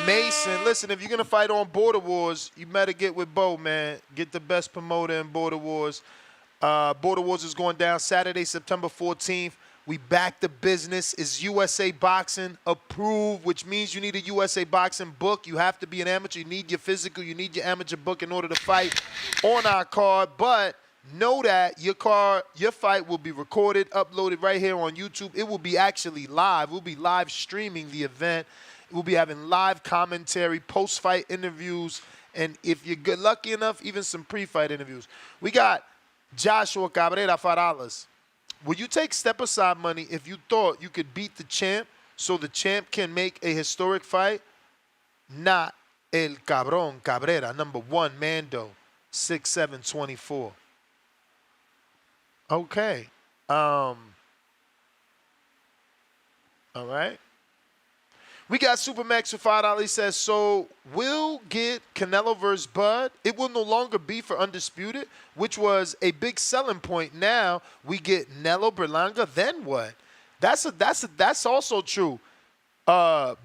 Mason. Listen, if you're going to fight on Border Wars, you better get with Bo, man. Get the best promoter in Border Wars. Border Wars is going down Saturday, September 14th. We back the business. It's USA Boxing approved, which means you need a USA Boxing book. You have to be an amateur. You need your physical. You need your amateur book in order to fight on our card. But know that your fight will be recorded, uploaded right here on YouTube. It will be actually live. We'll be live streaming the event. We'll be having live commentary, post-fight interviews, and if you're good, lucky enough, even some pre-fight interviews. We got Joshua Cabrera $5. Will you take step-aside money if you thought you could beat the champ so the champ can make a historic fight? Not El Cabrón Cabrera, number 1, Mando, 6'7", 24. Okay. All right. We got Supermax for $5. He says, so we'll get Canelo versus Bud. It will no longer be for Undisputed, which was a big selling point. Now we get Nelo Berlanga. Then what? That's also true. Bud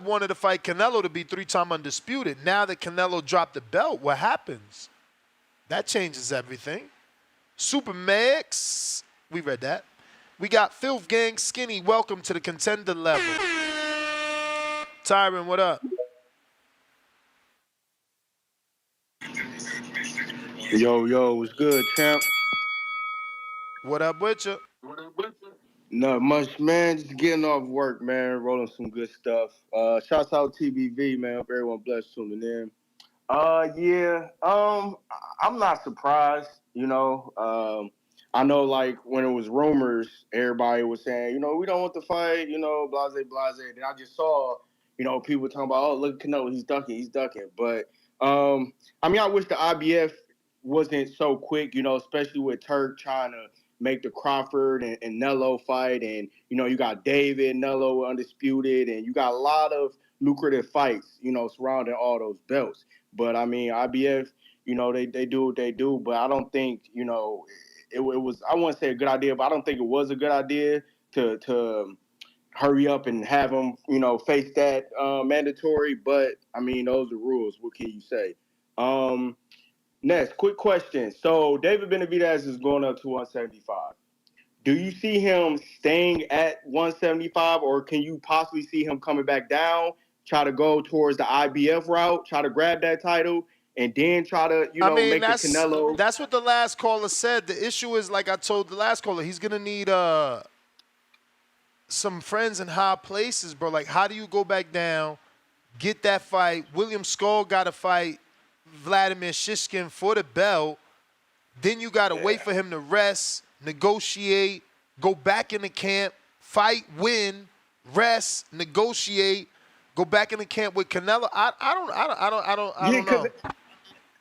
wanted to fight Canelo to be 3-time Undisputed. Now that Canelo dropped the belt, what happens? That changes everything. Supermax, we read that. We got Filth Gang Skinny. Welcome to the contender level. Tyron, what up? Yo, what's good, champ? What up with you? Not much, man. Just getting off work, man. Rolling some good stuff. Shouts out TBV, man. Hope everyone blessed tuning in. I'm not surprised, you know. I know, like, when it was rumors, everybody was saying, you know, we don't want to fight, you know, blase. Then I just saw, you know, people talking about, oh, look at Canelo, he's ducking. But, I mean, I wish the IBF wasn't so quick, you know, especially with Turk trying to make the Crawford and Nello fight. And, you know, you got David, Nello, Undisputed, and you got a lot of lucrative fights, you know, surrounding all those belts. But, I mean, IBF, you know, they do what they do. But I don't think, you know, it was, I wouldn't say a good idea, but I don't think it was a good idea to hurry up and have him, you know, face that mandatory. But, I mean, those are rules. What can you say? Next, quick question. So David Benavidez is going up to 175. Do you see him staying at 175, or can you possibly see him coming back down, try to go towards the IBF route, try to grab that title, and then try to, you know, make the Canelo? That's what the last caller said. The issue is, like I told the last caller, he's going to need some friends in high places, bro. Like, how do you go back down, get that fight? William Skull got to fight Vladimir Shishkin for the belt. Then you got to wait for him to rest, negotiate, go back in the camp, fight, win, rest, negotiate, go back in the camp with Canelo. I don't know.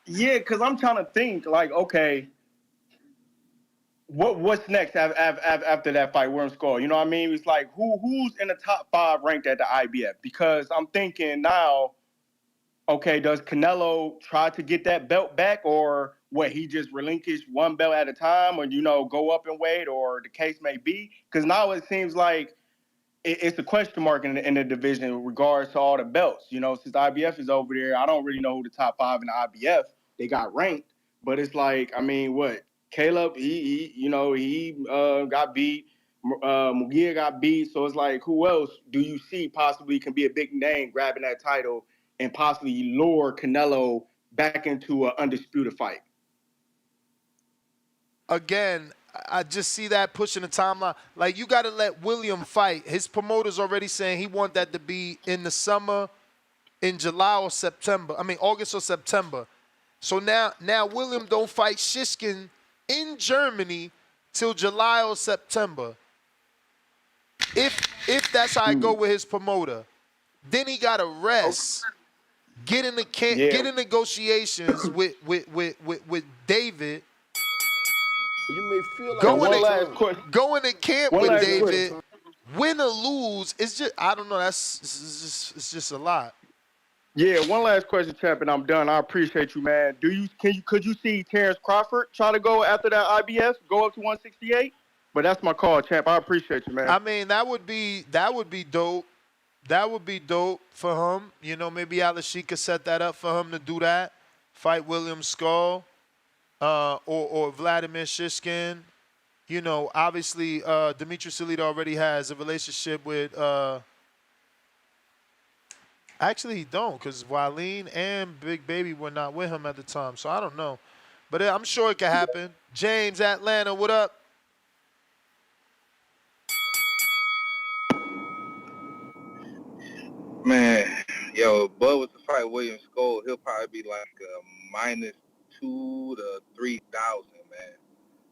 Yeah, because I'm trying to think, like, okay, what's next after that fight, William Skull? You know what I mean? It's like, who's in the top 5 ranked at the IBF? Because I'm thinking now, okay, does Canelo try to get that belt back, or what, he just relinquish one belt at a time, or, you know, go up in weight, or the case may be? Because now it seems like it's a question mark in the division in regards to all the belts. You know, since the IBF is over there, I don't really know who the top 5 in the IBF. They got ranked, but it's like, I mean, what? Caleb, he got beat. Mugia got beat. So it's like, who else do you see possibly can be a big name grabbing that title and possibly lure Canelo back into an undisputed fight? Again, I just see that pushing the timeline. Like, you got to let William fight. His promoter's already saying he want that to be in the summer, in July or September. I mean, August or September. So now William don't fight Shishkin in Germany till July or September. If that's how I go with his promoter, then he got to rest, get in the camp, get in negotiations with David. You may feel like go in the camp with David, win or lose. It's just, I don't know. It's just a lot. Yeah, one last question, champ, and I'm done. I appreciate you, man. Could you see Terrence Crawford try to go after that IBF, go up to 168? But that's my call, champ. I appreciate you, man. I mean, that would be dope. That would be dope for him. You know, maybe Alashika could set that up for him to do that. Fight William Skull. Or Vladimir Shishkin. You know, obviously, Dimitri Salita already has a relationship with. Actually, he don't, because Wylene and Big Baby were not with him at the time, so I don't know. But I'm sure it can happen. James, Atlanta, what up? Man, yo, Bud was to fight William Skull, he'll probably be like a minus 2 to 3,000, man.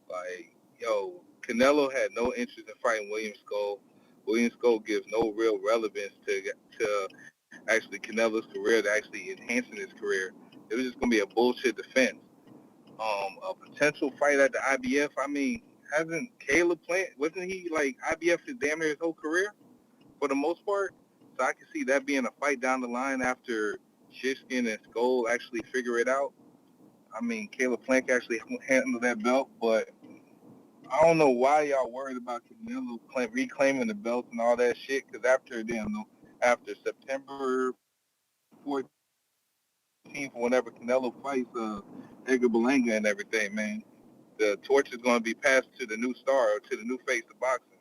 Like, yo, Canelo had no interest in fighting William Skull. William Skull gives no real relevance to actually Canelo's career, to actually enhancing his career. It was just gonna be a bullshit defense. A potential fight at the IBF. I mean, hasn't Caleb Plant? Wasn't he like IBF his damn near his whole career for the most part? So I can see that being a fight down the line after Shishkin and Skull actually figure it out. I mean, Caleb Plant actually handle that belt, but I don't know why y'all worried about Canelo reclaiming the belts and all that shit. Because after September 14th, whenever Canelo fights Edgar Berlanga and everything, man, the torch is going to be passed to the new star or to the new face of boxing.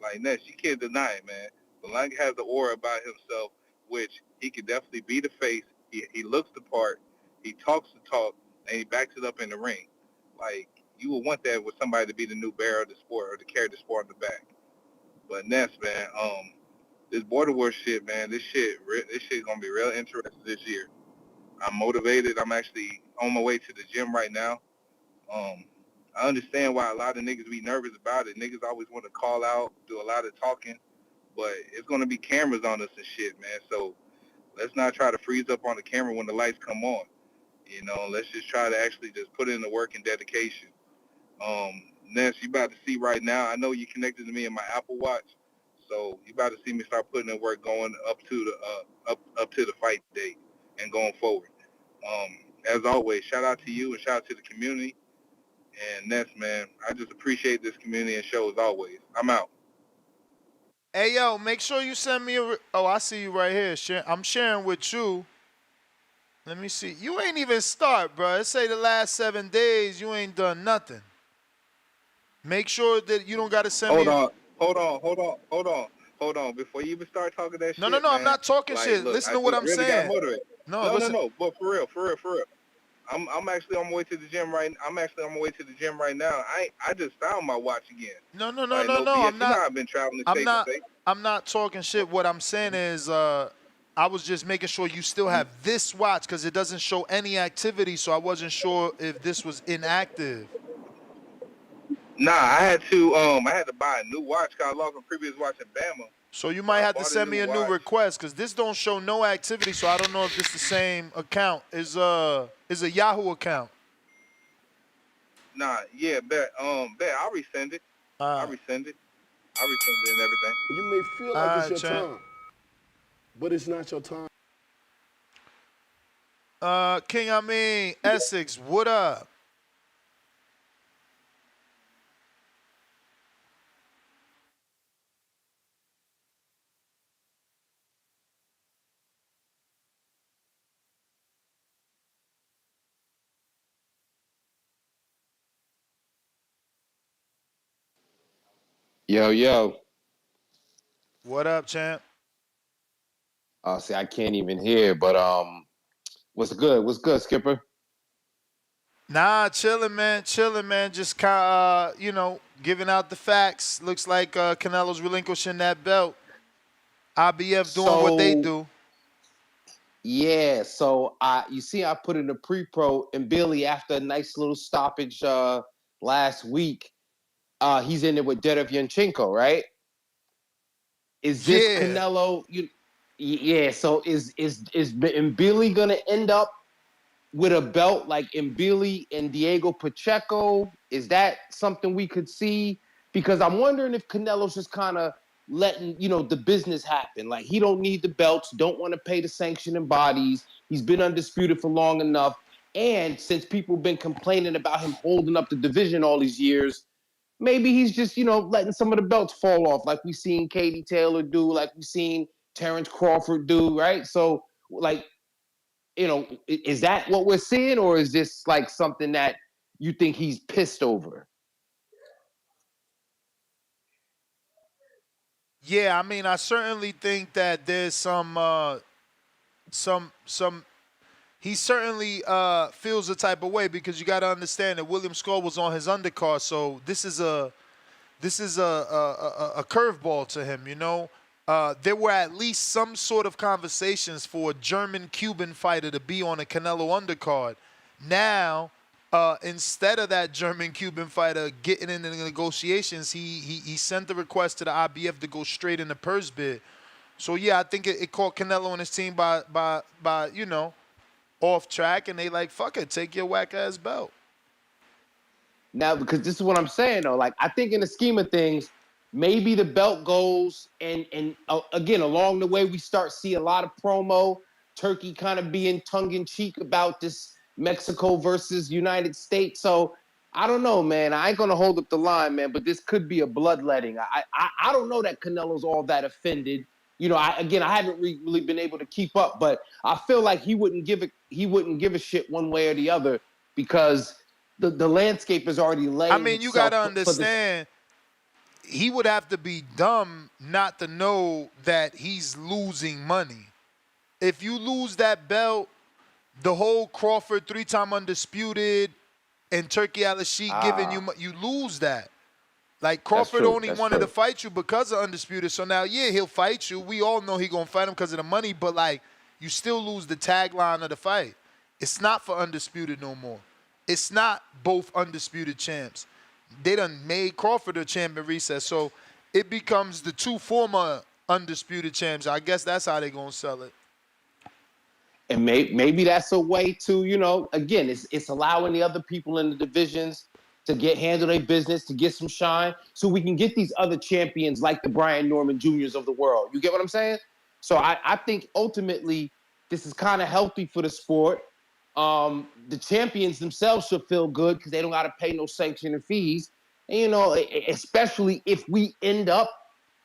Like Ness, you can't deny it, man. Berlanga has the aura about himself, which he can definitely be the face. He looks the part. He talks the talk, and he backs it up in the ring. Like, you would want that with somebody to be the new bearer of the sport or to carry the sport on the back. But Ness, man, this border war shit, man, this shit gonna be real interesting this year. I'm motivated. I'm actually on my way to the gym right now. I understand why a lot of niggas be nervous about it. Niggas always want to call out, do a lot of talking, but it's gonna be cameras on us and shit, man. So let's not try to freeze up on the camera when the lights come on. You know, let's just try to actually just put in the work and dedication. Ness, you about to see right now. I know you connected to me in my Apple Watch, so you about to see me start putting in work going up to the up to the fight date and going forward. As always, shout out to you and shout out to the community. And Ness, man, I just appreciate this community and show as always. I'm out. Hey, yo, make sure you send me oh, I see you right here. I'm sharing with you. Let me see. You ain't even start, bro. It say the last 7 days you ain't done nothing. Make sure that you don't got to send me. Hold on. Before you even start talking that shit, No, man, I'm not talking like, shit. Look, Listen to what I'm really saying. No. But for real. I'm actually on my way to the gym right. I'm actually on my way to the gym right now. I just found my watch again. No. BS. I'm not. You know I've been traveling state to state. I'm not talking shit. What I'm saying is, I was just making sure you still have this watch because it doesn't show any activity. So I wasn't sure if this was inactive. Nah, I had to buy a new watch because I lost my previous watch in Bama. So you might have to send me a new request because this don't show no activity. So I don't know if this is the same account. Is a Yahoo account. Nah, yeah, bet. I'll resend it. I'll resend it and everything. You may feel like it's your time, but it's not your time. King Essex, what up? Yo. What up, champ? See, I can't even hear, but what's good? What's good, Skipper? Nah, chilling, man. Just kind of, giving out the facts. Looks like Canelo's relinquishing that belt. IBF doing what they do. Yeah, so you see I put in the pre-pro and Billy after a nice little stoppage last week, he's in there with Derevianchenko, right? Is this Canelo? Yeah, so is Billy gonna end up with a belt like Mbili and Diego Pacheco? Is that something we could see? Because I'm wondering if Canelo's just kind of letting, the business happen. Like, he don't need the belts, don't want to pay the sanctioning bodies. He's been undisputed for long enough. And since people have been complaining about him holding up the division all these years, maybe he's just, letting some of the belts fall off, like we've seen Katie Taylor do, like we've seen Terrence Crawford do, right? So, like, is that what we're seeing, or is this like something that you think he's pissed over? Yeah, I certainly think that there's some he certainly feels a type of way because you got to understand that William Skull was on his undercard, so this is a curveball to him. You know, there were at least some sort of conversations for a German-Cuban fighter to be on a Canelo undercard. Now, instead of that German-Cuban fighter getting into the negotiations, he sent the request to the IBF to go straight in the purse bid. So yeah, I think it caught Canelo and his team by off track, and they like, fuck it, take your whack ass belt. Now, because this is what I'm saying though, like I think in the scheme of things, maybe the belt goes, and again along the way we start see a lot of promo. Turkey kind of being tongue in cheek about this Mexico versus United States. So I don't know, man. I ain't gonna hold up the line, man. But this could be a bloodletting. I don't know that Canelo's all that offended. You know, I haven't really been able to keep up, but I feel like he wouldn't give a shit one way or the other because the landscape is already laying. I mean, you got to understand, he would have to be dumb not to know that he's losing money. If you lose that belt, the whole Crawford 3-time undisputed and Turkey Al-Sheikh giving you lose that. Like Crawford only wanted to fight you because of undisputed. So now, yeah, he'll fight you. We all know he's going to fight him because of the money, but like you still lose the tagline of the fight. It's not for undisputed no more. It's not both undisputed champs. They done made Crawford a champ in recess, so it becomes the two former undisputed champs. I guess that's how they're going to sell it. And maybe that's a way to, you know, again, it's allowing the other people in the divisions to handle their business, to get some shine, so we can get these other champions like the Brian Norman Juniors of the world. You get what I'm saying? So I think ultimately this is kind of healthy for the sport. The champions themselves should feel good because they don't got to pay no sanctioning fees. And, you know, especially if we end up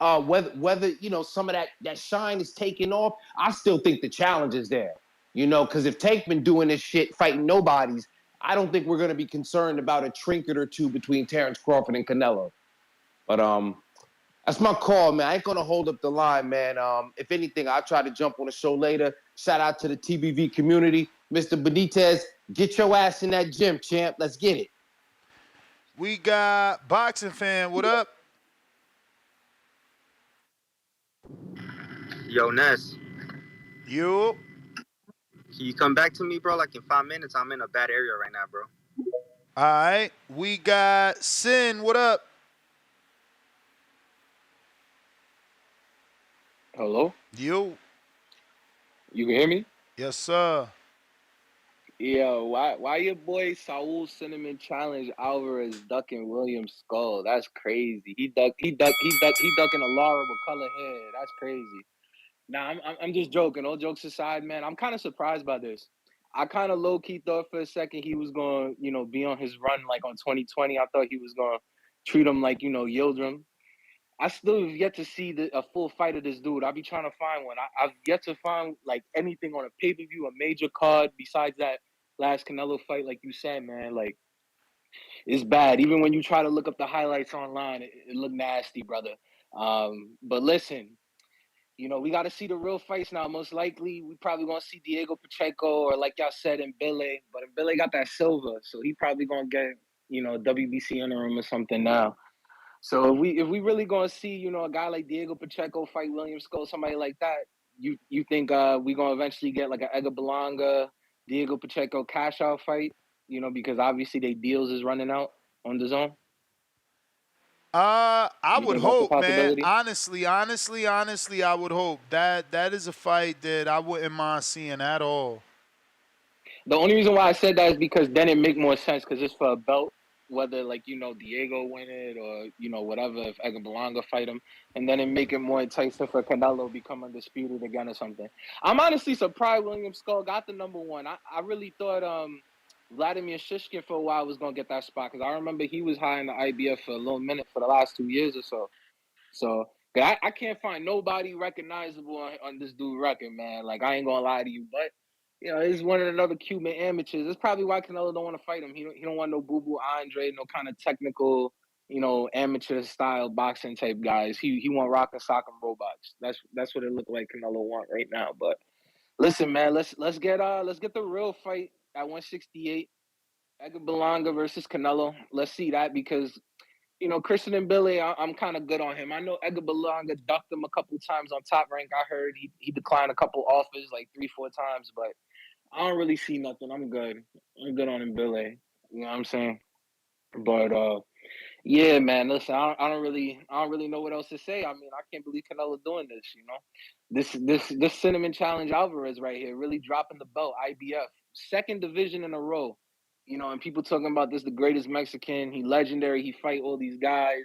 whether you know some of that shine is taking off, I still think the challenge is there. You know, because if Tank been doing this shit, fighting nobodies, I don't think we're going to be concerned about a trinket or two between Terrence Crawford and Canelo. But that's my call, man. I ain't going to hold up the line, man. If anything, I'll try to jump on the show later. Shout out to the TBV community. Mr. Benitez, get your ass in that gym, champ. Let's get it. We got Boxing Fan. What up? Yo, Ness. You? Can you come back to me, bro? Like in 5 minutes? I'm in a bad area right now, bro. All right. We got Sin. What up? Hello? You. You can hear me? Yes, sir. Yo, why your boy Saul Cinnamon challenge Alvarez ducking William Skull? That's crazy. He ducking a Lara with color hair. That's crazy. Nah, I'm just joking. All jokes aside, man, I'm kind of surprised by this. I kind of low key thought for a second he was going, you know, be on his run like on 2020. I thought he was going to treat him like, you know, Yildirim. I still have yet to see a full fight of this dude. I'll be trying to find one. I've yet to find like anything on a pay-per-view, a major card besides that last Canelo fight, like you said, man. Like, it's bad. Even when you try to look up the highlights online, it looked nasty, brother. But listen, you know, we got to see the real fights now. Most likely, we probably going to see Diego Pacheco or, like y'all said, Mbele. But Mbele got that silver, so he probably going to get, you know, WBC interim or something now. So if we really gonna see, you know, a guy like Diego Pacheco fight William Skull, somebody like that, you think we gonna eventually get like an Edgar Berlanga, Diego Pacheco cash out fight, you know, because obviously their deals is running out on the zone? I would hope, man. Honestly, I would hope that is a fight that I wouldn't mind seeing at all. The only reason why I said that is because then it make more sense because it's for a belt. Whether, like, you know, Diego win it or, you know, whatever, if Edgar Berlanga fight him, and then it make it more enticing for Canelo become undisputed again or something. I'm honestly surprised William Skull got the number one. I really thought Vladimir Shishkin for a while was going to get that spot because I remember he was high in the IBF for a little minute for the last 2 years or so. So I can't find nobody recognizable on this dude record, man. Like, I ain't going to lie to you, but you know, he's one of another Cuban amateurs. That's probably why Canelo don't want to fight him. He don't want no boo-boo Andre, no kind of technical, you know, amateur-style boxing type guys. He want rock and sock and robots. That's what it looked like Canelo want right now. But Listen, man, let's get the real fight at 168. Edgar Berlanga versus Canelo. Let's see that because Christian and Billy, I'm kind of good on him. I know Edgar Berlanga ducked him a couple times on Top Rank. I heard he declined a couple offers like 3-4 times, but I don't really see nothing. I'm good. I'm good on him, Billy. You know what I'm saying? But yeah, man. Listen, I don't really know what else to say. I mean, I can't believe Canelo doing this. This Cinnamon Challenge Alvarez right here, really dropping the belt. IBF, second division in a row. And people talking about this the greatest Mexican. He legendary. He fight all these guys.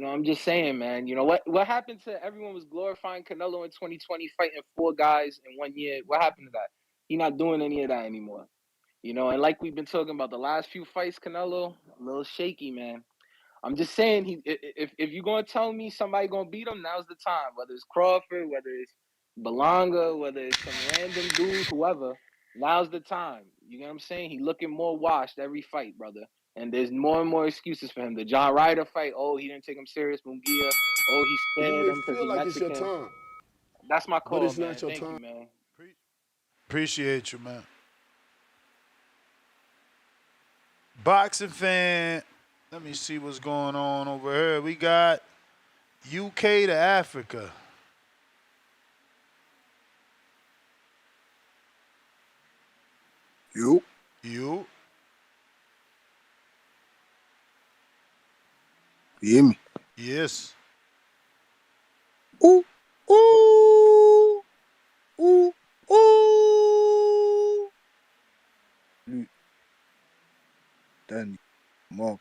I'm just saying, man. What happened to everyone was glorifying Canelo in 2020, fighting 4 guys in 1 year. What happened to that? He not doing any of that anymore. And like we've been talking about the last few fights, Canelo a little shaky, man. I'm just saying, if you're gonna tell me somebody gonna beat him, now's the time. Whether it's Crawford, whether it's Belonga, whether it's some random dude, whoever, now's the time. You know what I'm saying? He looking more washed every fight, brother. And there's more and more excuses for him. The John Ryder fight, oh, he didn't take him serious. Munguia, oh, he You spared may him because feel he like it's your Mexican. time, That's my but call, it's man. not your Thank you, time. man. Appreciate you, man. Boxing fan, let me see what's going on over here. We got UK to Africa. You. You. You hear me? Yes. Ooh, ooh, ooh, ooh. Luke, Danny, Mark,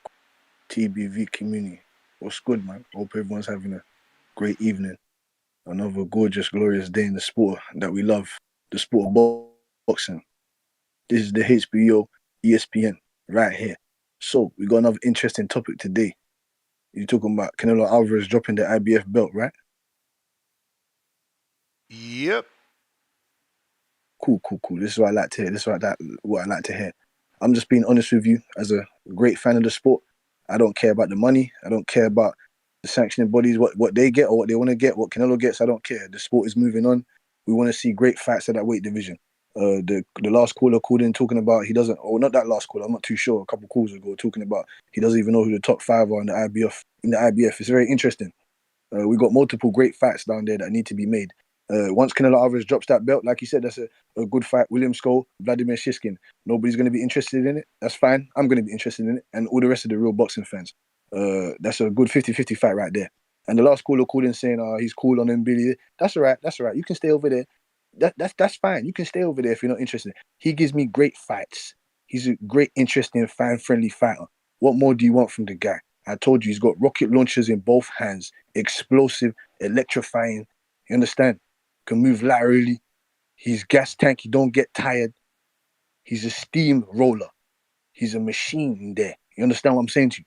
TBV community. What's good, man? Hope everyone's having a great evening. Another gorgeous, glorious day in the sport that we love, the sport of boxing. This is the HBO ESPN right here. So we got another interesting topic today. You're talking about Canelo Alvarez dropping the IBF belt, right? Yep. Cool. This is what I like to hear. What I like to hear. I'm just being honest with you. As a great fan of the sport, I don't care about the money. I don't care about the sanctioning bodies, what they get or what they want to get, what Canelo gets. I don't care. The sport is moving on. We want to see great fights at that weight division. The last caller called in talking about he doesn't, or not that last caller, I'm not too sure. A couple calls ago talking about he doesn't even know who the top 5 are in the IBF. It's very interesting. We got multiple great fights down there that need to be made. Once Canelo Alvarez drops that belt, like you said, that's a good fight. William Skull, Vladimir Shishkin. Nobody's going to be interested in it. That's fine. I'm going to be interested in it. And all the rest of the real boxing fans. That's a good 50-50 fight right there. And the last caller called in saying, he's cool on him, Billy. That's all right. You can stay over there. That's fine. You can stay over there if you're not interested. He gives me great fights. He's a great, interesting, fan-friendly fighter. What more do you want from the guy? I told you, he's got rocket launchers in both hands. Explosive, electrifying. You understand? Can move laterally. He's gas tank. He don't get tired. He's a steam roller. He's a machine in there. You understand what I'm saying to you?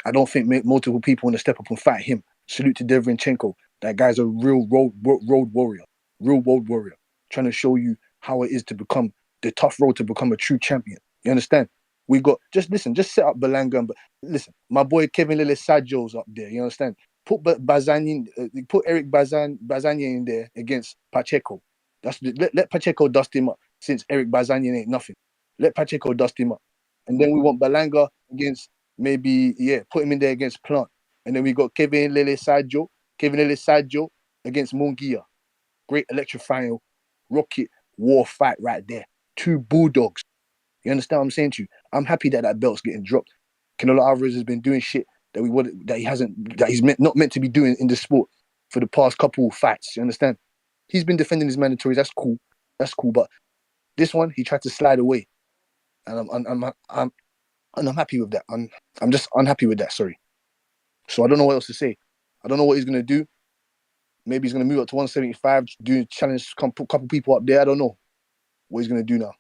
I don't think multiple people want to step up and fight him. Salute to Derevyanchenko. That guy's a real road warrior. Real world warrior. Trying to show you how it is to become the tough road to become a true champion. You understand? We got, just set up Belanga. But listen, my boy Kevin Lille Saggio's up there. You understand? Put Eric Bazanian in there against Pacheco. Let Pacheco dust him up since Eric Bazanian ain't nothing. Let Pacheco dust him up. And then we want Belanga against put him in there against Plant. And then we got Kevin Lille Saggio against Munguia. Great electrifying rocket war fight right there. 2 bulldogs. You understand what I'm saying to you? I'm happy that belt's getting dropped. Canelo Alvarez has been doing shit that he's not meant to be doing in the sport for the past couple of fights. You understand? He's been defending his mandatories. That's cool. But this one, he tried to slide away, and I'm happy with that. I'm just unhappy with that. Sorry. So I don't know what else to say. I don't know what he's gonna do. Maybe he's gonna move up to 175, do challenge couple people up there. I don't know what he's gonna do now.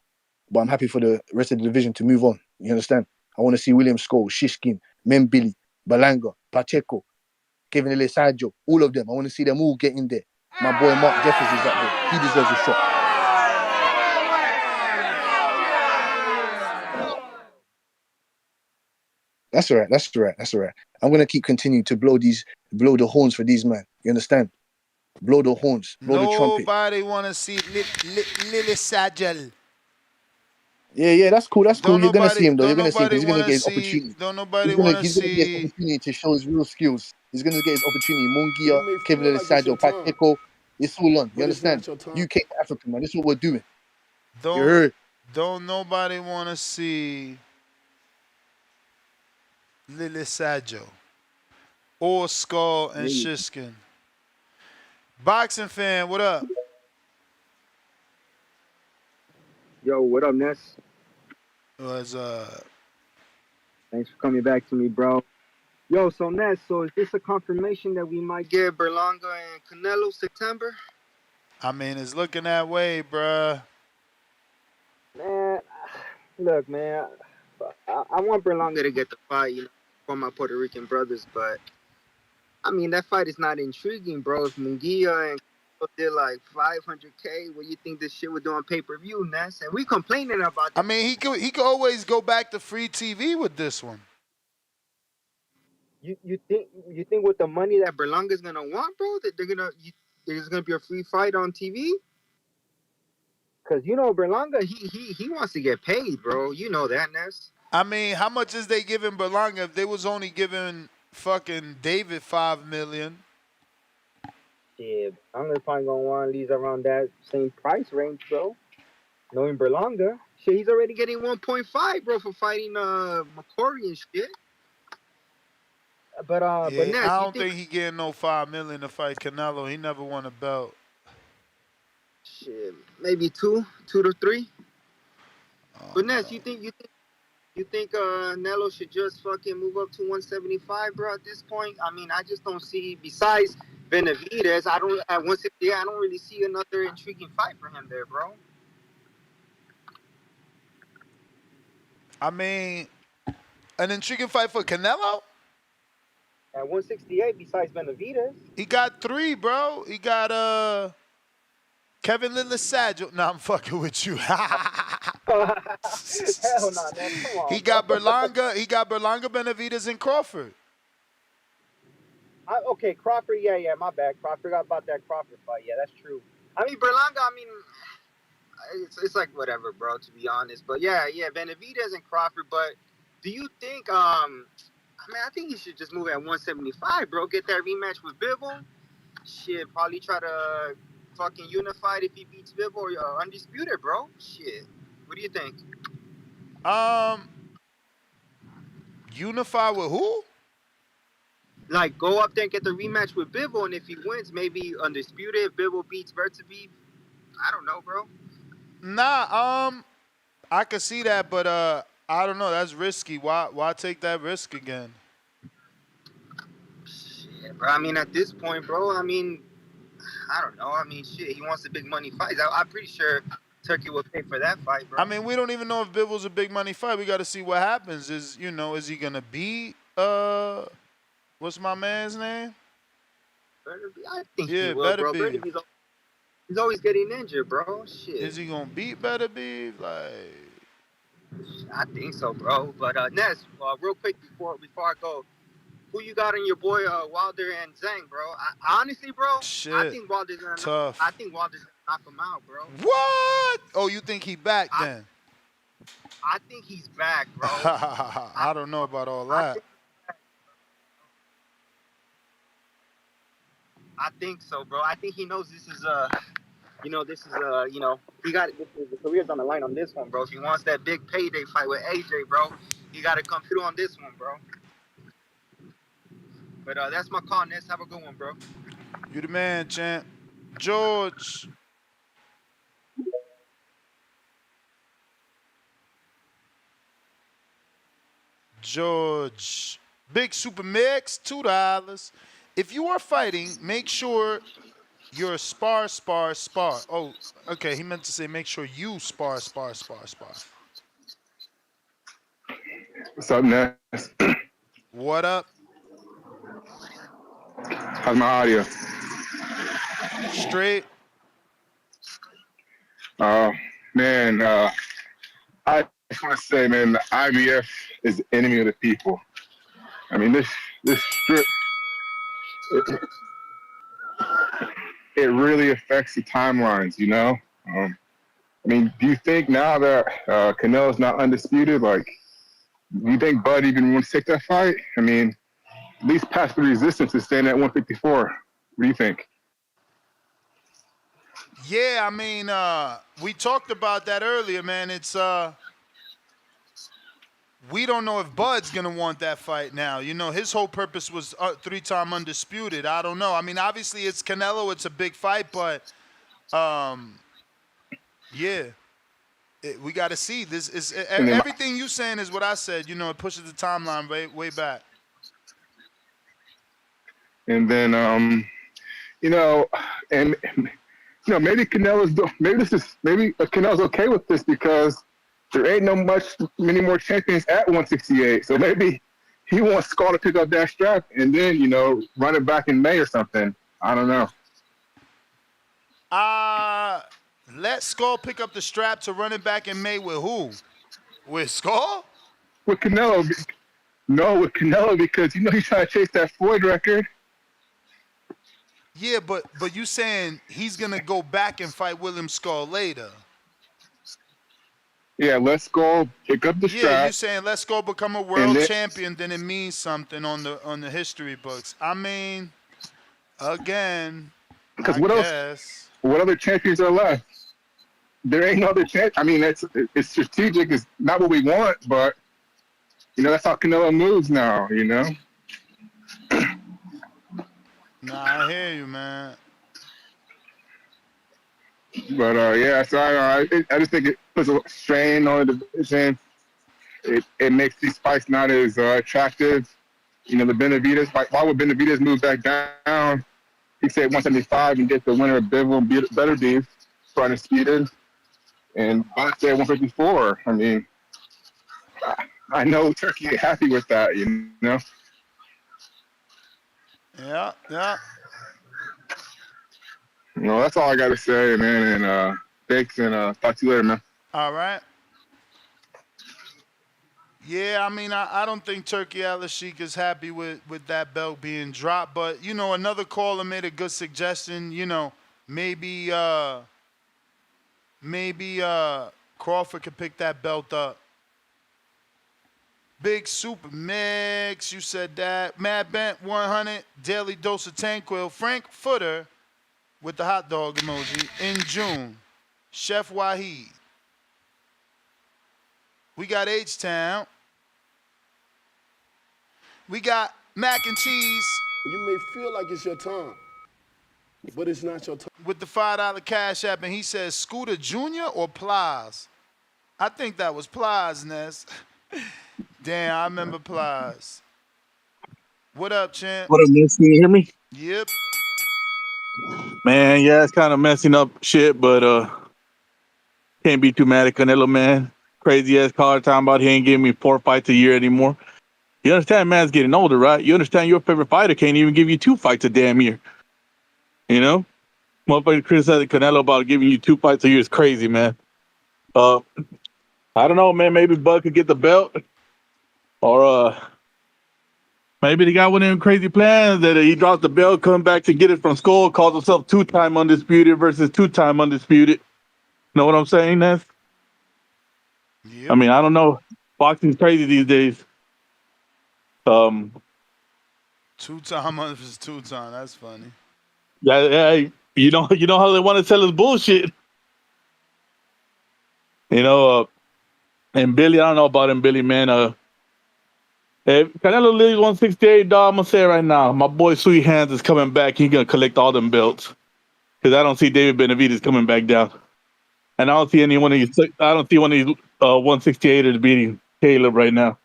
But I'm happy for the rest of the division to move on. You understand? I want to see William Skull, Shishkin, Membili, Balanga, Pacheco, Kevin Lille Saggio, all of them. I want to see them all get in there. My boy Mark Jeffers is up there. He deserves a shot. That's all right. I'm going to keep continuing to blow the horns for these men. You understand? blow the horns, blow the trumpet. Nobody want to see Lily Sagel. Yeah, that's cool. That's cool. Don't You're gonna see nobody, him though. You're don't gonna see him nobody because he's gonna want to get his see, opportunity. don't nobody want to He's gonna get his see. opportunity to show his real skills. He's gonna get his opportunity. You Mungia, may Kevin feel like it's your Sajo, time, Pacheco. It's all on. You but it's understand? not your time. You came to Africa, man. This is what we're doing. You Don't, heard? don't nobody want to see Lily Sajo or Skull and Yeah. Shiskin. Boxing fan, what up? Yo, what up, Ness? Was Thanks for coming back to me, bro. Yo, so Ness, so is this a confirmation that we might get Berlanga and Canelo September? I mean, it's looking that way, bruh. Man, look, man, I want Berlanga to get the fight, you know, for my Puerto Rican brothers, but I mean that fight is not intriguing, bro. If Munguia and Canelo did like 500K, what you think this shit would do on pay-per-view, Ness? And we complaining about that. I mean, he could always go back to free TV with this one. You think with the money that Berlanga's gonna want, bro, that there's gonna be a free fight on TV? Cause you know Berlanga, he wants to get paid, bro. You know that, Ness. I mean, how much is they giving Berlanga if they was only giving fucking David $5 million? Yeah, Berlanga's probably gonna want these around that same price range, bro. Knowing Berlanga, shit, he's already getting 1.5, bro, for fighting McCory and shit. But Yeah, Ness, I you don't think he getting no $5 million to fight Canelo. He never won a belt. shit, maybe two to three. But Ness, you think Canelo should just fucking move up to 175, bro? At this point, I mean, I just don't see. Besides Benavidez, at 168, I don't really see another intriguing fight for him there, bro. I mean, an intriguing fight for Canelo? At 168, besides Benavidez, He got 3, bro. He got Kevin Lilisagio. Nah, I'm fucking with you. hell no, man. Come on. He got Berlanga. He got Berlanga, Benavidez, and Crawford. Okay, Crawford. Yeah, my bad. Crawford, forgot about that Crawford fight. Yeah, that's true. I mean, Berlanga. I mean, it's like whatever, bro. To be honest, but yeah, Benavidez and Crawford. But do you think? I mean, I think he should just move at 175, bro. Get that rematch with Bivol. Shit, probably try to fucking unify it if he beats Bivol or Undisputed, bro. Shit. What do you think? Unify with who? Like, go up there and get the rematch with Bivol, and if he wins, maybe Undisputed. If Bivol beats Bertavie, I don't know, bro. Nah, I could see that, but I don't know. That's risky. Why take that risk again? Shit, bro. I mean, at this point, bro, I mean, I don't know. I mean, shit, he wants the big money fights. I'm pretty sure Turkey will pay for that fight, bro. I mean, we don't even know if Bivol's a big money fight. We got to see what happens. Is he gonna beat what's my man's name? I think he will, bro. He's always getting injured, bro. Shit. Is he gonna beat Beterbiev? Like, I think so, bro. But Ness, real quick before I go, who you got on your boy Wilder and Zhang, bro? Honestly, bro, shit. I think Wilder's gonna tough. I think Wilder's gonna knock him out, bro. What? Oh, you think he back then? I think he's back, bro. I don't know about all that. I think so, bro. I think he knows this is he got the career's on the line on this one, bro. If he wants that big payday fight with AJ, bro, he got to come through on this one, bro. But that's my call, Ness. Have a good one, bro. You the man, champ. George. George. Big Super Mix, $2. If you are fighting, make sure you're spar. Oh, okay. He meant to say make sure you spar. What's up, Ness? What up? How's my audio? Straight. Man, I just want to say, man, the IBF is the enemy of the people. I mean, this strip. it really affects the timelines, you know? I mean, do you think now that Canelo's not undisputed, like, do you think Bud even wants to take that fight? I mean, at least past the resistance is staying at 154. What do you think? Yeah, I mean, we talked about that earlier, man. It's we don't know if Bud's gonna want that fight now. You know, his whole purpose was 3-time undisputed. I don't know. I mean, obviously it's Canelo. It's a big fight, but yeah, we got to see. This is And then, everything you saying is what I said. You know, it pushes the timeline way back. and then, you know, and you know, maybe Canelo's okay with this because there ain't many more champions at 168. So maybe he wants Skull to pick up that strap and then, you know, run it back in May or something. I don't know. Let Skull pick up the strap to run it back in May with who? With Skull? With Canelo, no, with Canelo because, you know, he's trying to chase that Floyd record. Yeah, but you saying he's gonna go back and fight William Skull later? Yeah, let's go pick up the strap. Yeah, you saying let's go become a world champion, then it means something on the history books. I mean, again, because what else? What other champions are left? There ain't no other champ. I mean, it's strategic. It's not what we want, but you know that's how Canelo moves now. You know. Nah, I hear you, man. But yeah, so I just think it puts a strain on the division. It makes these fights not as attractive. You know, the Benavidez. Why would Benavidez move back down? He said 175 and get the winner of Bivol and Beterbiev for undisputed. And Bud said 154. I mean, I know Turkey ain't happy with that, you know? Yeah. No, that's all I got to say, man. And thanks, and talk to you later, man. All right. Yeah, I mean, I don't think Turkey Al-Sheikh is happy with that belt being dropped. But, you know, another caller made a good suggestion. You know, maybe Crawford could pick that belt up. Big Super Mix, you said that. Mad Bent 100, Daily Dose of Tanquil. Frank Footer with the hot dog emoji in June. Chef Wahid. We got H-Town. We got Mac and Cheese. You may feel like it's your time, but it's not your time. With the $5 Cash App, and he says Scooter Jr. or Plies? I think that was Plies, Ness. Damn, I remember Plies. What up, champ? What up, Ness? Can you hear me? Yep. Man, yeah, it's kind of messing up shit, but can't be too mad at Canelo, man. Crazy ass caller talking about he ain't giving me 4 fights a year anymore. You understand, man's getting older, right? You understand your favorite fighter can't even give you 2 fights a damn year. You know? Motherfucker criticizing Canelo about giving you 2 fights a year is crazy, man. I don't know, man. Maybe Bud could get the belt. Or maybe they got one of them crazy plans that he drops the belt, come back to get it from Skull, calls himself 2-time undisputed versus 2-time undisputed. Know what I'm saying, Ness? Yep. I mean, I don't know. Boxing's crazy these days. 2-time versus 2-time. That's funny. Yeah. You know how they want to sell us bullshit. You know, and Billy, I don't know about him, Billy, man. If Canelo leaves 168, dog, I'm gonna say it right now. My boy Sweet Hands is coming back. He's gonna collect all them belts. Because I don't see David Benavidez coming back down. And I don't see one of these 168ers beating Caleb right now.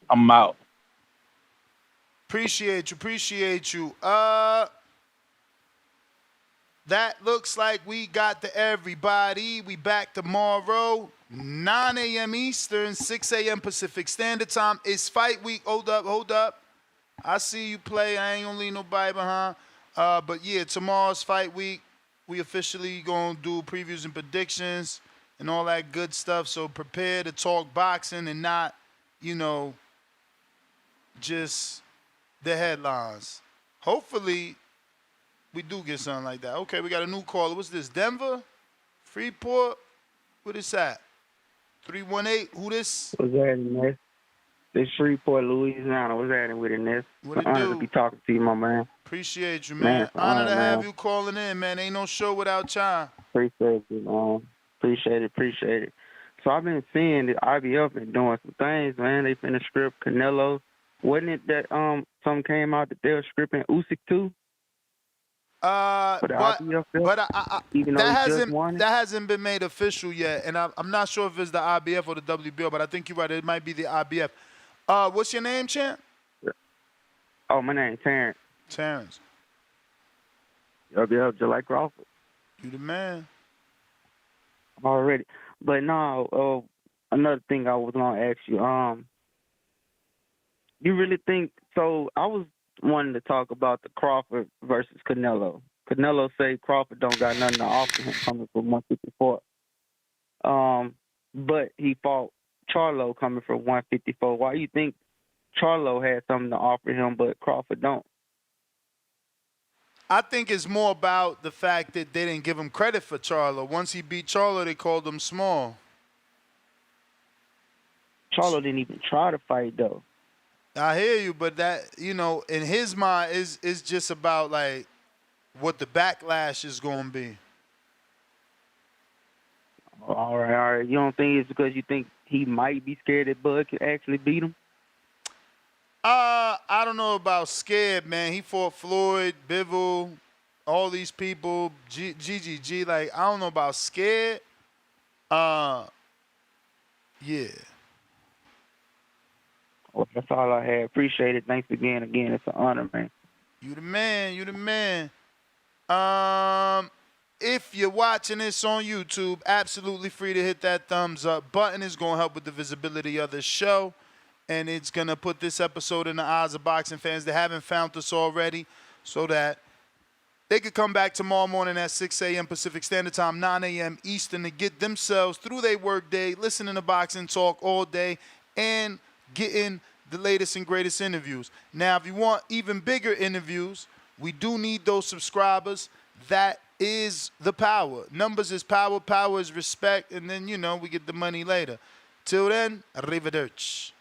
I'm out. Appreciate you. That looks like we got to everybody. We back tomorrow, 9 a.m. Eastern, 6 a.m. Pacific Standard Time. It's fight week. Hold up. I see you play. I ain't gonna leave nobody behind. But yeah, tomorrow's fight week. We officially gonna do previews and predictions and all that good stuff. So prepare to talk boxing and not, you know, just the headlines. hopefully we do get something like that. Okay, we got a new caller. What's this? Denver? Freeport? What is that? 318. Who this? What's happening, Ness? This Shreveport, Louisiana. What's happening with it, Ness? What It's it an honor to do? be talking to you, my man. Appreciate you, Man, man. it's an Honor honor, to have man. you calling in, man. Ain't no show without y'all. Appreciate you, man. Appreciate it. So I've been seeing the IBF been doing some things, man. They finna script Canelo. Wasn't it that something came out that they were scripting Usyk too? For the IBF belt? Even though he just won it? that hasn't been made official yet, and I'm not sure if it's the IBF or the WBO, but I think you're right. It might be the IBF. What's your name, champ? Oh, my name's Terrence. Terrence. Yup, just like Crawford. You the man. Already. But no, another thing I was gonna ask you, you really think so? I was wanting to talk about the Crawford versus Canelo. Canelo say Crawford don't got nothing to offer him coming from 154. But he fought Charlo coming from 154. Why you think Charlo had something to offer him, but Crawford don't? I think it's more about the fact that they didn't give him credit for Charlo. Once he beat Charlo, they called him small. Charlo didn't even try to fight though. I hear you, but that, in his mind is just about like what the backlash is going to be. All right. You don't think it's because you think he might be scared that Bud could actually beat him? I don't know about scared, man. He fought Floyd, Bivol, all these people, GGG. Like, I don't know about scared. Yeah. Well, that's all I had. Appreciate it. Thanks again. It's an honor, man. You the man. If you're watching this on YouTube, absolutely free to hit that thumbs up button. It's going to help with the visibility of the show. And it's going to put this episode in the eyes of boxing fans that haven't found us already so that they could come back tomorrow morning at 6 a.m. Pacific Standard Time, 9 a.m. Eastern to get themselves through their work day, listening to boxing talk all day, and getting the latest and greatest interviews. Now, if you want even bigger interviews, we do need those subscribers. That is the power. Numbers is power. Power is respect. And then, we get the money later. Till then, arrivederci.